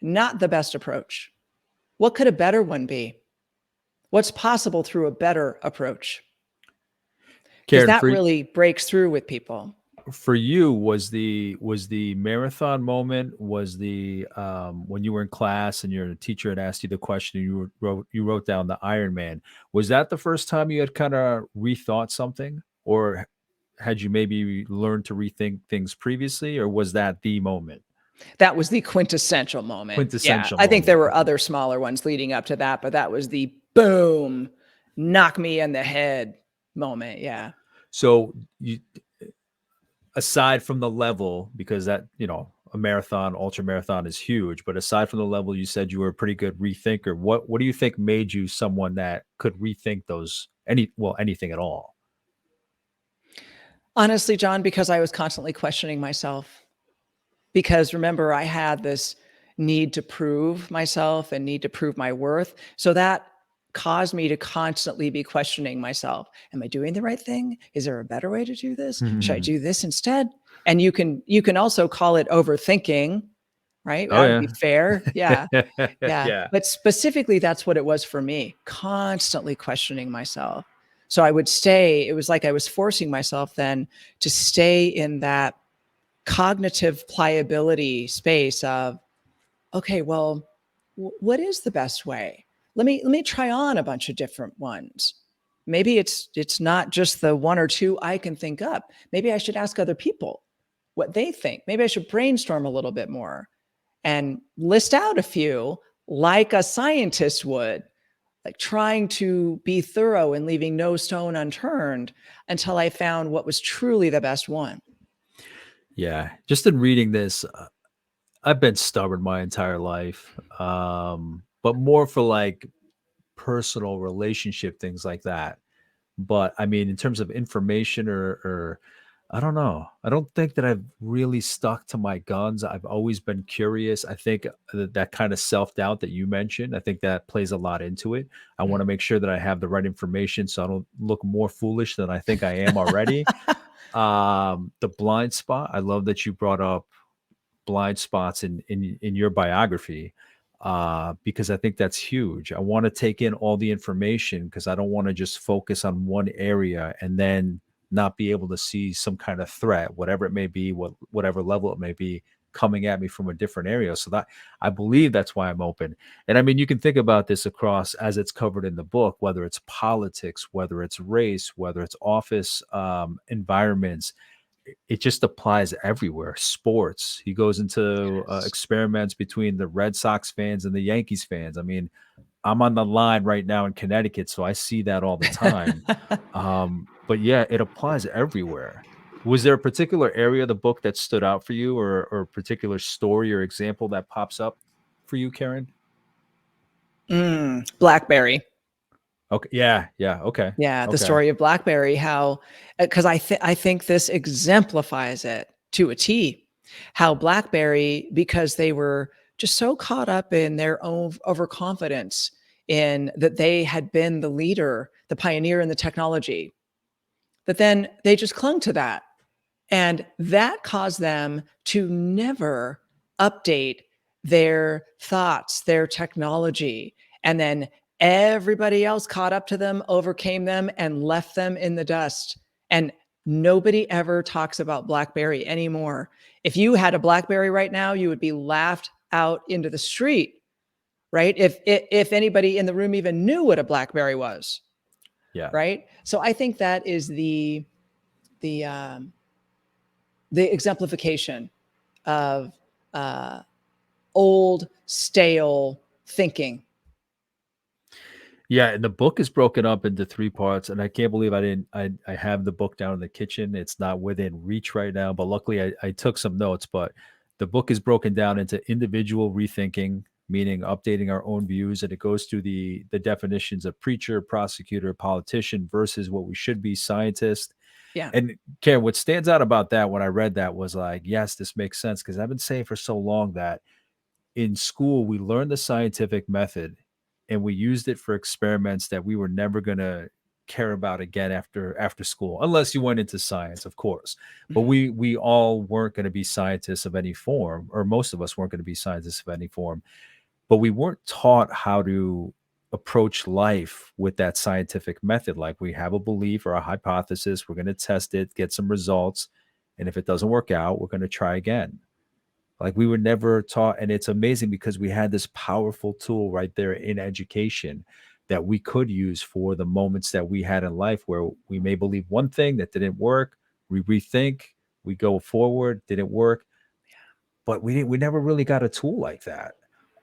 Not the best approach? What could a better one be? What's possible through a better approach? Because that really breaks through with people. For you, was the marathon moment, was the when you were in class and your teacher had asked you the question and you wrote down the Ironman, was that the first time you had kind of rethought something, or had you maybe learned to rethink things previously, or was that the moment? That was the quintessential moment. I think there were other smaller ones leading up to that, but that was the boom, knock me in the head moment. Yeah. So aside from the level, because that, a marathon, ultra marathon is huge, but aside from the level you said you were a pretty good rethinker, what do you think made you someone that could rethink anything at all? Honestly, John, because I was constantly questioning myself. Because remember, I had this need to prove myself and need to prove my worth. So that caused me to constantly be questioning myself. Am I doing the right thing? Is there a better way to do this? Should I do this instead? And you can also call it overthinking, right? Oh That would be yeah. fair. Yeah. Yeah. Yeah. But specifically, that's what it was for me, constantly questioning myself. So I would stay, it was like I was forcing myself then to stay in that cognitive pliability space of, okay, well, what is the best way? Let me try on a bunch of different ones. Maybe it's not just the one or two I can think up. Maybe I should ask other people what they think. Maybe I should brainstorm a little bit more and list out a few like a scientist would, like trying to be thorough and leaving no stone unturned until I found what was truly the best one. Yeah. Just in reading this, I've been stubborn my entire life. But more for like personal relationship things like that. But I mean, in terms of information or I don't know. I don't think that I've really stuck to my guns. I've always been curious. I think that kind of self-doubt that you mentioned, I think that plays a lot into it. I want to make sure that I have the right information so I don't look more foolish than I think I am already. The blind spot, I love that you brought up blind spots in your biography, because I think that's huge. I want to take in all the information because I don't want to just focus on one area and then not be able to see some kind of threat, whatever it may be, whatever level it may be, coming at me from a different area. So that I believe that's why I'm open. And I mean, you can think about this across as it's covered in the book, whether it's politics, whether it's race, whether it's office environments, it just applies everywhere. Sports. He goes into Yes. experiments between the Red Sox fans and the Yankees fans. I mean, I'm on the line right now in Connecticut, so I see that all the time. But yeah, it applies everywhere. Was there a particular area of the book that stood out for you, or a particular story or example that pops up for you, Karen? Blackberry. Okay. Yeah. Yeah. Okay. Yeah, the Okay. story of BlackBerry, how because I think this exemplifies it to a T. How BlackBerry, because they were just so caught up in their own overconfidence in that they had been the leader, the pioneer in the technology, that then they just clung to that. And that caused them to never update their thoughts, their technology. And then everybody else caught up to them, overcame them, and left them in the dust. And nobody ever talks about BlackBerry anymore. If you had a BlackBerry right now, you would be laughed out into the street, right? If anybody in the room even knew what a BlackBerry was, Yeah. right? So I think that is the um, the exemplification of uh, old, stale thinking. Yeah, and the book is broken up into 3 parts, and I can't believe I have the book down in the kitchen. It's not within reach right now, but luckily I took some notes, but the book is broken down into individual rethinking, meaning updating our own views, and it goes through the definitions of preacher, prosecutor, politician versus what we should be, scientist. Yeah. And Karen, what stands out about that when I read that was like, yes, this makes sense because I've been saying for so long that in school we learned the scientific method and we used it for experiments that we were never going to care about again after school, unless you went into science, of course. But Mhm. we all weren't going to be scientists of any form, or most of us weren't going to be scientists of any form, but we weren't taught how to approach life with that scientific method. Like, we have a belief or a hypothesis, we're going to test it, get some results, and if it doesn't work out, we're going to try again. Like, we were never taught, and it's amazing because we had this powerful tool right there in education that we could use for the moments that we had in life where we may believe one thing that didn't work, we rethink, we go forward, didn't work, but we never really got a tool like that.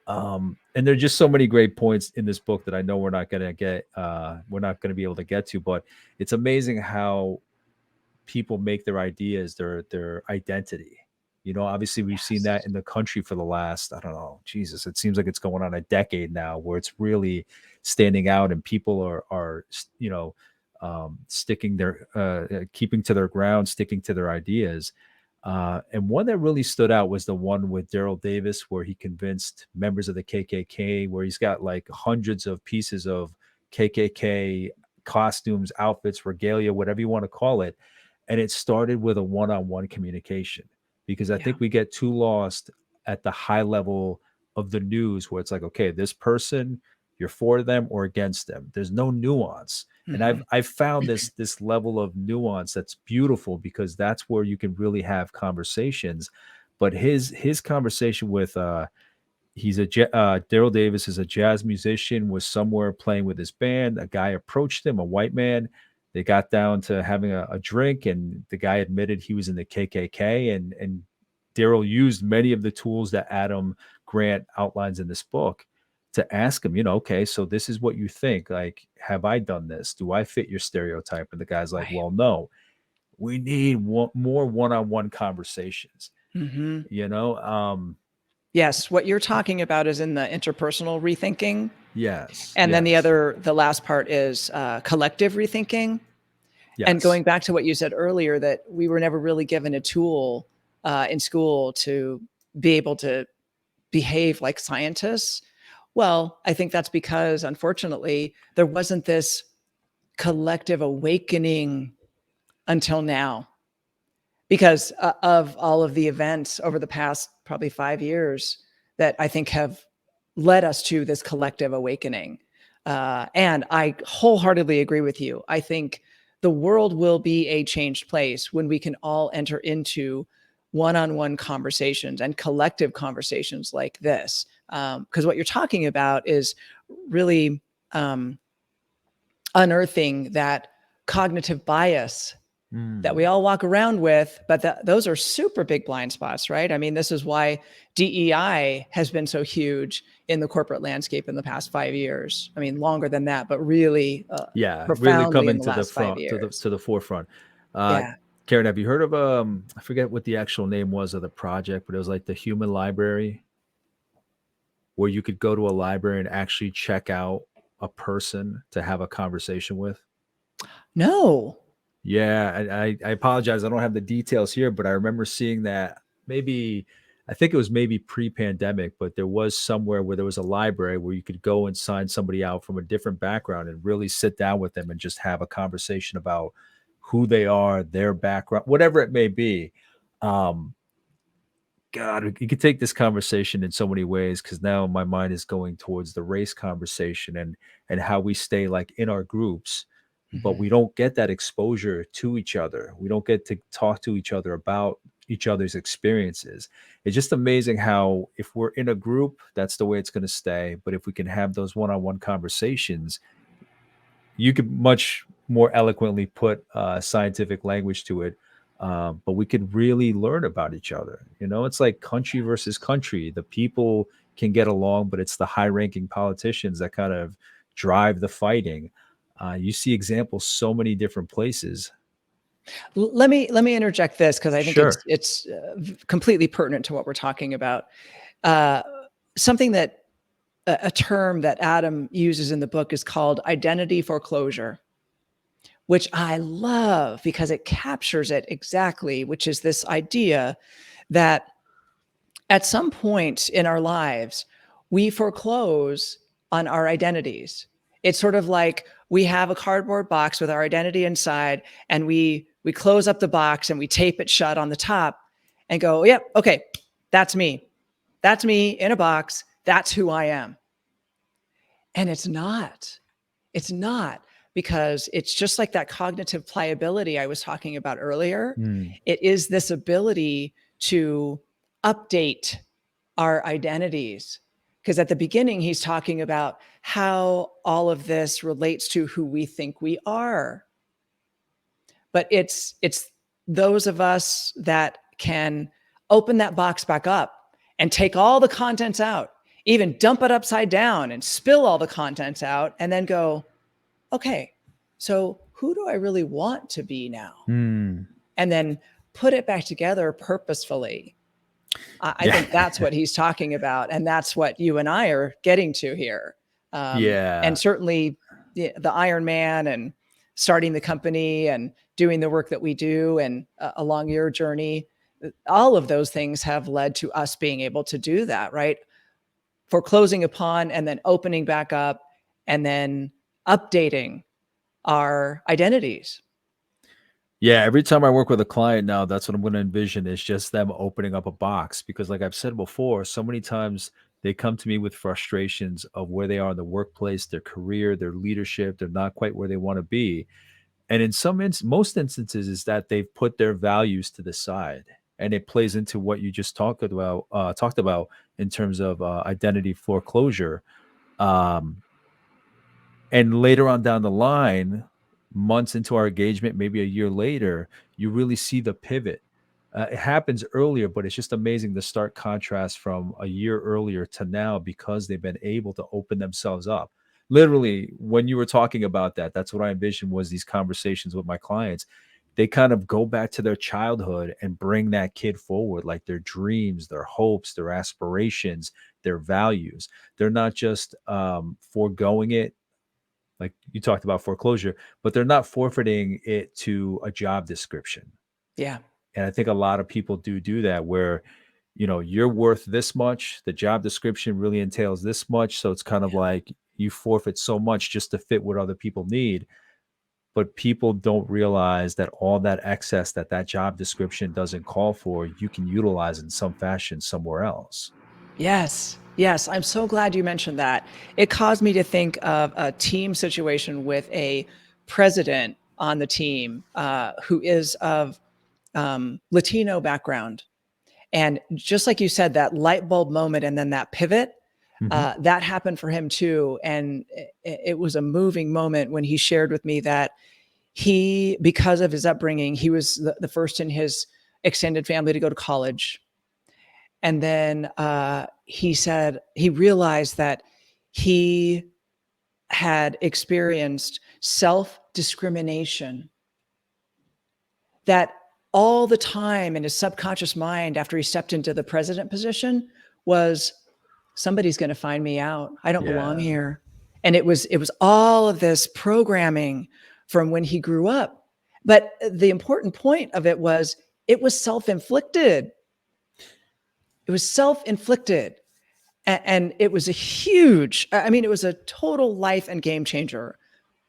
And there's just so many great points in this book that I know we're not going to be able to get to, but it's amazing how people make their ideas their identity. Obviously we've seen that Yes. in the country for the last, I don't know, Jesus, it seems like it's going on a decade now where it's really standing out and people are sticking their keeping to their ground, sticking to their ideas. And one that really stood out was the one with Daryl Davis, where he convinced members of the KKK, where he's got like hundreds of pieces of KKK costumes, outfits, regalia, whatever you want to call it. And it started with a one-on-one communication, because I Yeah. think we get too lost at the high level of the news where it's like, okay, this person, you're for them or against them. There's no nuance. And I've Mhm. I've found this level of nuance that's beautiful, because that's where you can really have conversations. But his conversation with Daryl Davis is a jazz musician, was somewhere playing with his band. A guy approached him, a white man. They got down to having a drink, and the guy admitted he was in the KKK. And Daryl used many of the tools that Adam Grant outlines in this book to ask him, okay, so this is what you think. Like, have I done this? Do I fit your stereotype? And the guy's like, Right. well, no. We need more one-on-one conversations. Mhm. You know, Yes, what you're talking about is in the interpersonal rethinking, yes, and then yes, the last part is collective rethinking. And yes. going back to what you said earlier, that we were never really given a tool in school to be able to behave like scientists. Well, I think that's because, unfortunately, there wasn't this collective awakening until now, because of all of the events over the past probably 5 years that I think have led us to this collective awakening. And I wholeheartedly agree with you. I think the world will be a changed place when we can all enter into one-on-one conversations and collective conversations like this. Because what you're talking about is really um, unearthing that cognitive bias that we Mm. all walk around with, but those are super big blind spots, right? I mean, this is why DEI has been so huge in the corporate landscape in the past 5 years. I mean, longer than that, but really Yeah, really profoundly in coming the to the last five front, years. to the forefront. Uh, Yeah. Karen, have you heard of I forget what the actual name was of the project, but it was like the Human Library, where you could go to a library and actually check out a person to have a conversation with. No. Yeah, I apologize. I don't have the details here, but I remember seeing that maybe, I think it was maybe pre-pandemic, but there was somewhere where there was a library where you could go and sign somebody out from a different background and really sit down with them and just have a conversation about who they are, their background, whatever it may be. Um, God, you could take this conversation in so many ways, because now my mind is going towards the race conversation and how we stay like in our groups, but Mhm. we don't get that exposure to each other. We don't get to talk to each other about each other's experiences. It's just amazing how if we're in a group, that's the way it's going to stay. But if we can have those one-on-one conversations, you could much more eloquently put scientific language to it. But we could really learn about each other. It's like country versus country. The people can get along, but it's the high ranking politicians that kind of drive the fighting. You see examples so many different places. Let me interject this, because I think Sure. it's completely pertinent to what we're talking about. Uh, Something that a term that Adam uses in the book is called identity foreclosure, which I love because it captures it exactly, which is this idea that at some point in our lives, we foreclose on our identities. It's sort of like we have a cardboard box with our identity inside, and we close up the box and we tape it shut on the top and go, yep, okay, that's me. That's me in a box. That's who I am. And it's not. It's not, because it's just like that cognitive pliability I was talking about earlier. Mm. It is this ability to update our identities. Because at the beginning, he's talking about how all of this relates to who we think we are. But it's those of us that can open that box back up and take all the contents out, even dump it upside down and spill all the contents out, and then go, okay, so who do I really want to be now? Mm. And then put it back together purposefully. I Yeah. think that's what he's talking about. And that's what you and I are getting to here. And Yeah. certainly the Iron Man and starting the company and doing the work that we do and along your journey, all of those things have led to us being able to do that, right? Foreclosing upon and then opening back up and then updating our identities. Yeah, every time I work with a client now, that's what I'm going to envision is just them opening up a box because like I've said before, so many times they come to me with frustrations of where they are in the workplace, their career, their leadership, they're not quite where they want to be. And in most instances is that they've put their values to the side. And it plays into what you just talked about in terms of identity foreclosure. Um, and later on down the line, months into our engagement, maybe a year later, you really see the pivot. It happens earlier, but it's just amazing the stark contrast from a year earlier to now because they've been able to open themselves up. Literally, when you were talking about that, that's what I envisioned was these conversations with my clients. They kind of go back to their childhood and bring that kid forward, like their dreams, their hopes, their aspirations, their values. They're not just foregoing it like you talked about foreclosure, but they're not forfeiting it to a job description. Yeah. And I think a lot of people do that where, you're worth this much. The job description really entails this much. So it's kind of Yeah. like you forfeit so much just to fit what other people need. But people don't realize that all that excess that job description doesn't call for, you can utilize in some fashion somewhere else. Yes. Yes. I'm so glad you mentioned that. It caused me to think of a team situation with a president on the team who is of Latino background. And just like you said, that light bulb moment and then that pivot, Mhm. that happened for him too. And it was a moving moment when he shared with me that because of his upbringing, he was the first in his extended family to go to college. And then he said he realized that he had experienced self discrimination, that all the time in his subconscious mind after he stepped into the president position was somebody's going to find me out. I don't belong Yeah. here. And it was all of this programming from when he grew up. But the important point of it was self-inflicted. It was self-inflicted. And it was it was a total life and game changer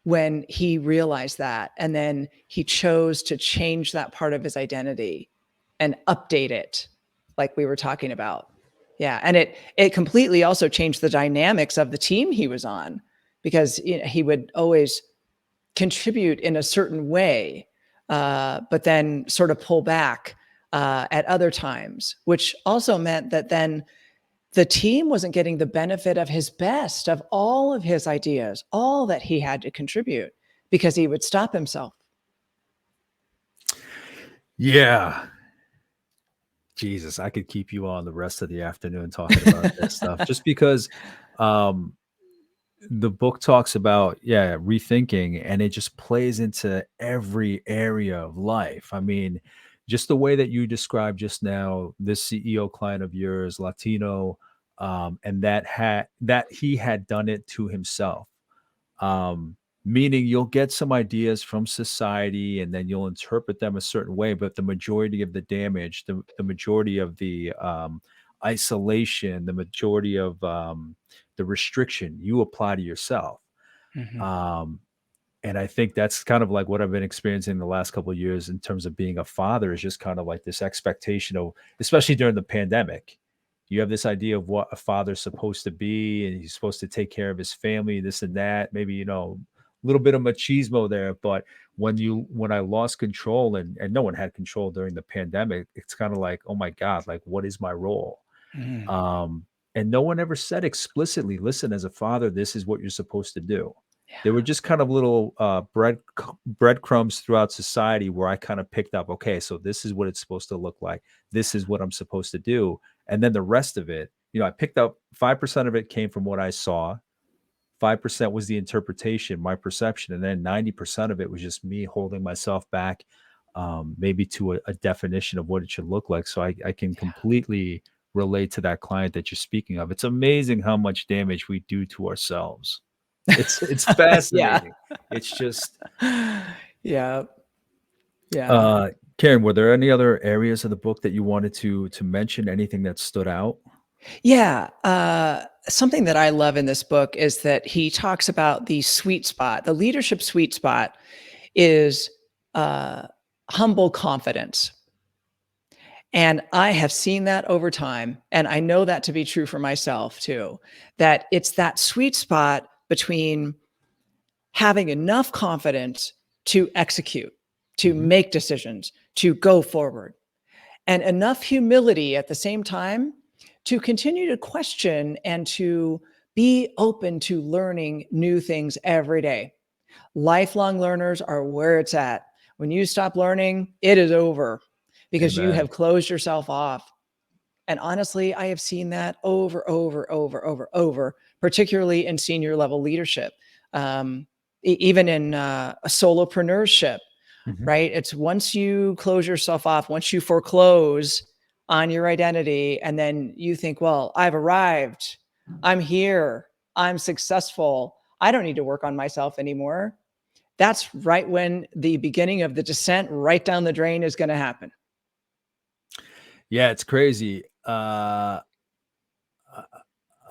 when he realized that. And then he chose to change that part of his identity and update it, like we were talking about. Yeah. And it completely also changed the dynamics of the team he was on because he would always contribute in a certain way, but then sort of pull back at other times, which also meant that then the team wasn't getting the benefit of his best, of all of his ideas, all that he had to contribute because he would stop himself. Yeah. Jesus, I could keep you on the rest of the afternoon talking about this stuff just because um the book talks about rethinking and it just plays into every area of life. I mean, just the way that you described just now, this CEO client of yours, Latino, and that he had done it to himself. Meaning you'll get some ideas from society and then you'll interpret them a certain way, but the majority of the damage, the majority of the isolation, the majority of the restriction you apply to yourself. Mhm. Um, and I think that's kind of like what I've been experiencing the last couple of years in terms of being a father is just kind of like this expectation of, especially during the pandemic, you have this idea of what a father's supposed to be, and he's supposed to take care of his family, this and that. Maybe, a little bit of machismo there. But when I lost control and no one had control during the pandemic, it's kind of like, oh my God, like what is my role? Mhm. Um, and no one ever said explicitly, listen, as a father, this is what you're supposed to do. They were Yeah. just kind of little breadcrumbs throughout society where I kind of picked up, okay, so this is what it's supposed to look like. This is what I'm supposed to do. And then the rest of it, I picked up 5% of it came from what I saw. 5% was the interpretation, my perception, and then 90% of it was just me holding myself back, maybe to a definition of what it should look like. So I can Yeah. completely relate to that client that you're speaking of. It's amazing how much damage we do to ourselves. It's Yeah. fascinating. It's just Yeah. Yeah. uh Karen, were there any other areas of the book that you wanted to mention? Anything that stood out? Yeah. Something that I love in this book is that he talks about the sweet spot. The leadership sweet spot is uh, humble confidence. And I have seen that over time. And I know that to be true for myself too, that it's that sweet spot between having enough confidence to execute, to Mhm. make decisions, to go forward, and enough humility at the same time to continue to question and to be open to learning new things every day. Lifelong learners are where it's at. When you stop learning, it is over because you Amen. have closed yourself off. And honestly, I have seen that over, particularly in senior level leadership, even in a solopreneurship, Mhm. right? It's once you close yourself off, once you foreclose on your identity, and then you think, well, I've arrived, I'm here, I'm successful, I don't need to work on myself anymore. That's right when the beginning of the descent right down the drain is going to happen. Yeah, it's crazy. I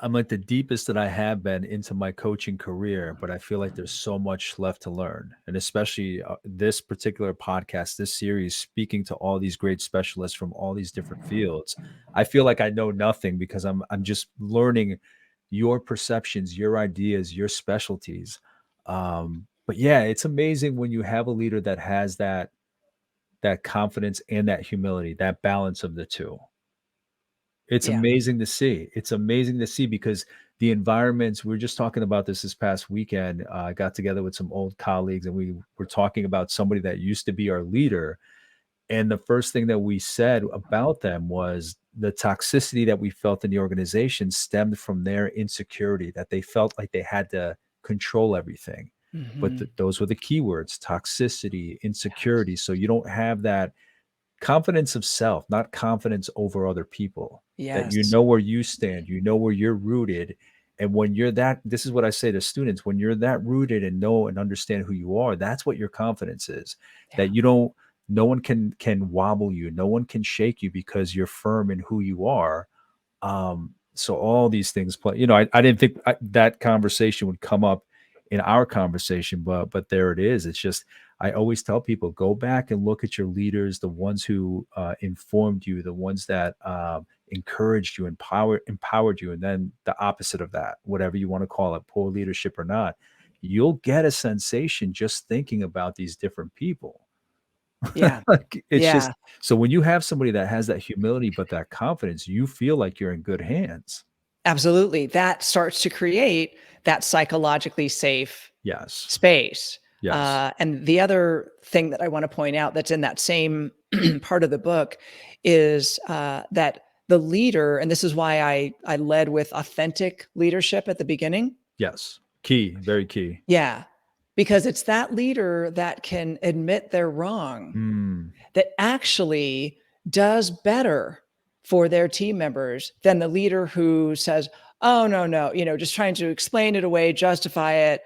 I'm like the deepest that I have been into my coaching career, but I feel like there's so much left to learn. And especially this particular podcast, this series, speaking to all these great specialists from all these different fields, I feel like I know nothing because I'm just learning your perceptions, your ideas, your specialties. But yeah, it's amazing when you have a leader that has that confidence and that humility, that balance of the two. It's Yeah. amazing to see. It's amazing to see because the environments we were just talking about this past weekend. I got together with some old colleagues and we were talking about somebody that used to be our leader. And the first thing that we said about them was the toxicity that we felt in the organization stemmed from their insecurity, that they felt like they had to control everything. But Hmm. those were the keywords: toxicity, Yes. insecurity. So you don't have that confidence of self, not confidence over other people, that you Yes. know where you stand, you know where you're rooted. And when you're that, this is what I say to students: when you're that rooted and know and understand who you are, that's what your confidence is. Yeah. That you don't, no one can wobble you, no one can shake you because you're firm in who you are. So all these things play. I didn't think that conversation would come up in our conversation, but there it is. It's just I always tell people, go back and look at your leaders, the ones who informed you, the ones that encouraged you, empowered you, and then the opposite of that, whatever you want to call it, poor leadership or not. You'll get a sensation just thinking about these different people. Yeah. Like, it's just Yeah. so when you have somebody that has that humility, but that confidence, you feel like you're in good hands. Absolutely. That starts to create that psychologically safe Yes. space. Yes. And the other thing that I want to point out that's in that same part of the book is that the leader, and this is why I led with authentic leadership at the beginning. Yes. Key, very key. Yeah. Because it's that leader that can admit they're wrong, Mm, that actually does better for their team members than the leader who says, oh, no, no, just trying to explain it away, justify it,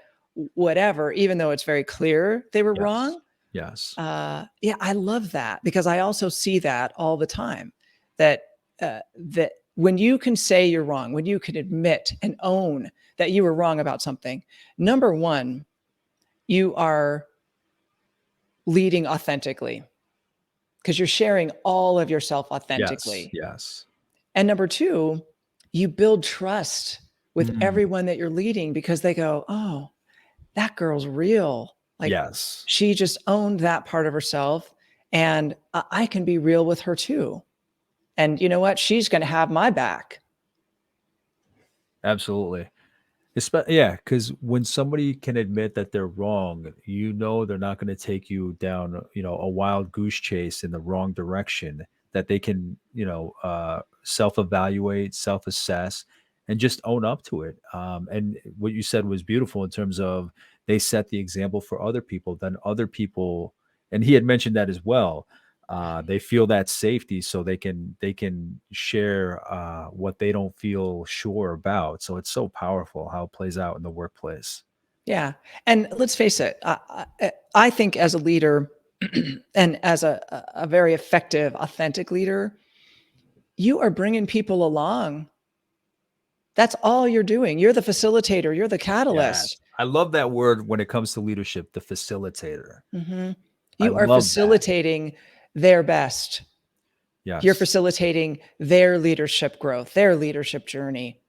whatever, even though it's very clear they were yes. wrong. Yes. Yeah, I love that because I also see that all the time that, that when you can say you're wrong, when you can admit and own that you were wrong about something, number one, you are leading authentically because you're sharing all of yourself Yes. authentically. Yes. And number two, you build trust with Mm, everyone that you're leading because they go, oh, that girl's real. Like yes. she just owned that part of herself. And I can be real with her too. And you know what? She's going to have my back. Absolutely. Yeah, because when somebody can admit that they're wrong, they're not going to take you down, a wild goose chase in the wrong direction. That they can, self-evaluate, self-assess, and just own up to it. And what you said was beautiful in terms of they set the example for other people. Then other people And he had mentioned that as well. They feel that safety, so they can share what they don't feel sure about. So it's so powerful how it plays out in the workplace. Yeah. And let's face it, I think as a leader and as a very effective, authentic leader, you are bringing people along. That's all you're doing. You're the facilitator, you're the Yes, catalyst. I love that word when it comes to leadership, the facilitator. Mhm. I You are love that. facilitating their best. You're Yes. facilitating their leadership growth, their leadership journey.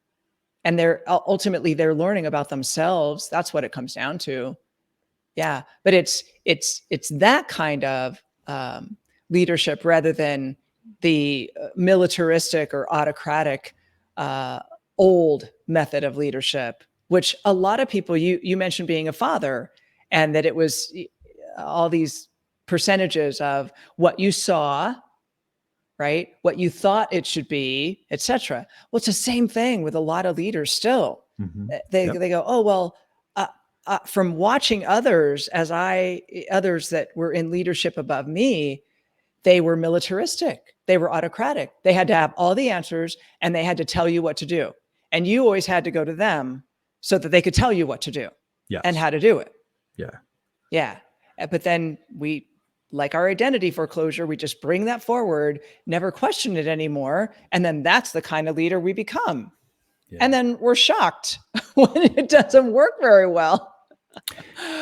And ultimately they're learning about themselves. That's what it comes down to. Yeah, but it's that kind of leadership rather than the militaristic or autocratic uh, old method of leadership, which a lot of people you mentioned being a father, and that it was all these percentages of what you saw, right, what you thought it should be, etc. Well, it's the same thing with a lot of leaders still. They Yep. they go, oh well, uh, from watching others others that were in leadership above me, they were militaristic, they were autocratic, they had to have all the answers and they had to tell you what to do, and you always had to go to them so that they could tell you what to do and Yes. how to do it. Yeah. Yeah. But then we, like our identity foreclosure, we just bring that forward, never question it anymore. And then that's the kind of leader we become. Yeah. And then we're shocked when it doesn't work very well.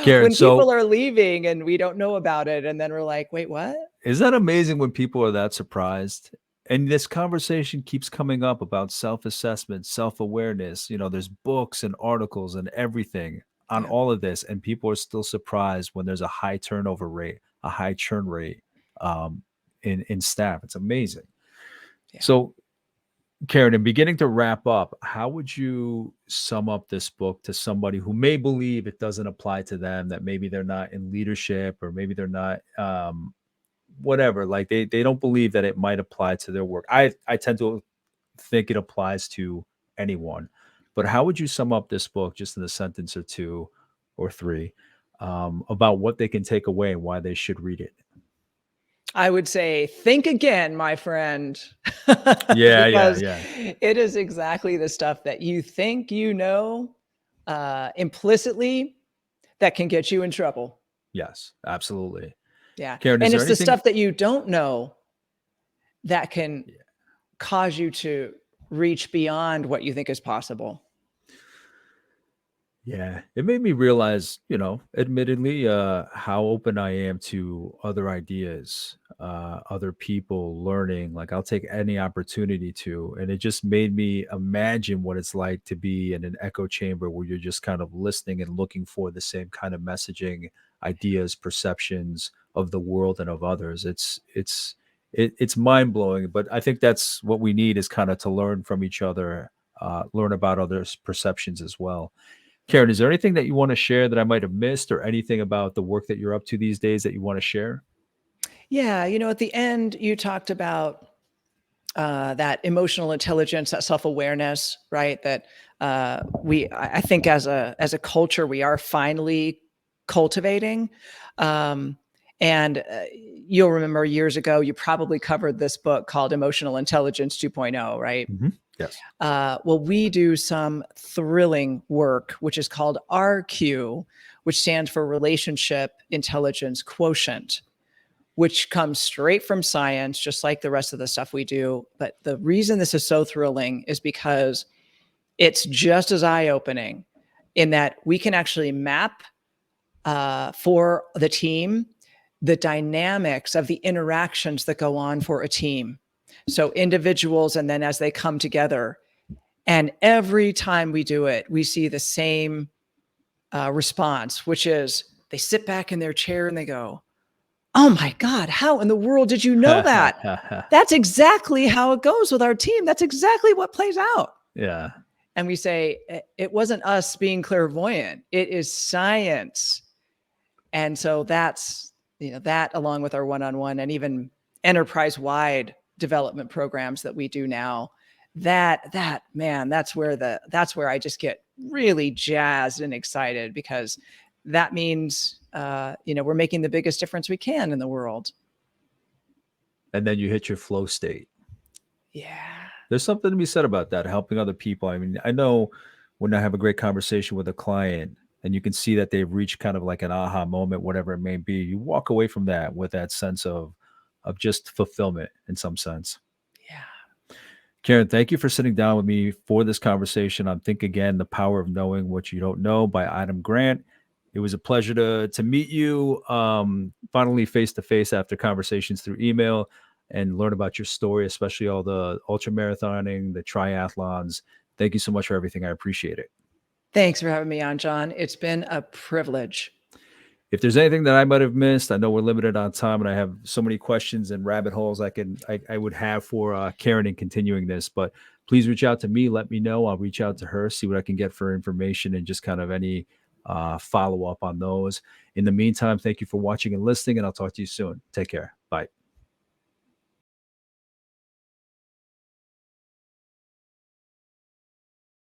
Karen, When people so are leaving and we don't know about it. And then we're like, wait, what? is that amazing when people are that surprised? And this conversation keeps coming up about self-assessment, self-awareness. There's books and articles and everything on Yeah. all of this, and people are still surprised when there's a high turnover rate, a high churn rate um, in staff. It's amazing. Yeah. So, Karen, in beginning to wrap up, how would you sum up this book to somebody who may believe it doesn't apply to them, that maybe they're not in leadership, or maybe they're not whatever, like they don't believe that it might apply to their work? I tend to think it applies to anyone, but how would you sum up this book just in a sentence or two or three about what they can take away and why they should read it? I would say, think again, my friend, Yeah, yeah, because yeah. it is exactly the stuff that you think you know implicitly that can get you in trouble. Yes, absolutely. Yeah. Karen, is And there it's the anything? stuff that you don't know that can cause you to reach beyond what you think is possible. Yeah, it made me realize, admittedly, how open I am to other ideas, other people learning. Like, I'll take any opportunity to, and it just made me imagine what it's like to be in an echo chamber where you're just kind of listening and looking for the same kind of messaging, ideas, perceptions of the world and of others. It's mind blowing, but I think that's what we need, is kind of to learn from each other, learn about others' perceptions as well. Karen, is there anything that you want to share that I might have missed, or anything about the work that you're up to these days that you want to share? Yeah. At the end, you talked about that emotional intelligence, that self-awareness, right? That I think as a culture, we are finally cultivating. Um, and you'll remember years ago, you probably covered this book called Emotional Intelligence 2.0, right? Yes. Well, we do some thrilling work, which is called RQ, which stands for Relationship Intelligence Quotient, which comes straight from science, just like the rest of the stuff we do. But the reason this is so thrilling is because it's just as eye-opening in that we can actually map for the team the dynamics of the interactions that go on for a team. So individuals, and then as they come together. And every time we do it, we see the same response, which is they sit back in their chair and they go, oh my God, how in the world did you know that? That's exactly how it goes with our team. That's exactly what plays out. Yeah. And we say, it wasn't us being clairvoyant, it is science. And so that's, that along with our one-on-one and even enterprise-wide development programs that we do now, that man, that's where I just get really jazzed and excited, because that means we're making the biggest difference we can in the world. And then you hit your flow state. Yeah. There's something to be said about that, helping other people. I mean, I know when I have a great conversation with a client and you can see that they've reached kind of like an aha moment, whatever it may be, you walk away from that with that sense of just fulfillment in some sense. Yeah. Karen, thank you for sitting down with me for this conversation on Think Again, The Power of Knowing What You Don't Know by Adam Grant. It was a pleasure to meet you finally face to face after conversations through email and learn about your story, especially all the ultra marathoning, the triathlons. Thank you so much for everything. I appreciate it. Thanks for having me on, John. It's been a privilege. If there's anything that I might have missed, I know we're limited on time and I have so many questions and rabbit holes I would have for Karen in continuing this, but please reach out to me. Let me know. I'll reach out to her, see what I can get for information and just kind of any follow up on those. In the meantime, thank you for watching and listening, and I'll talk to you soon. Take care. Bye.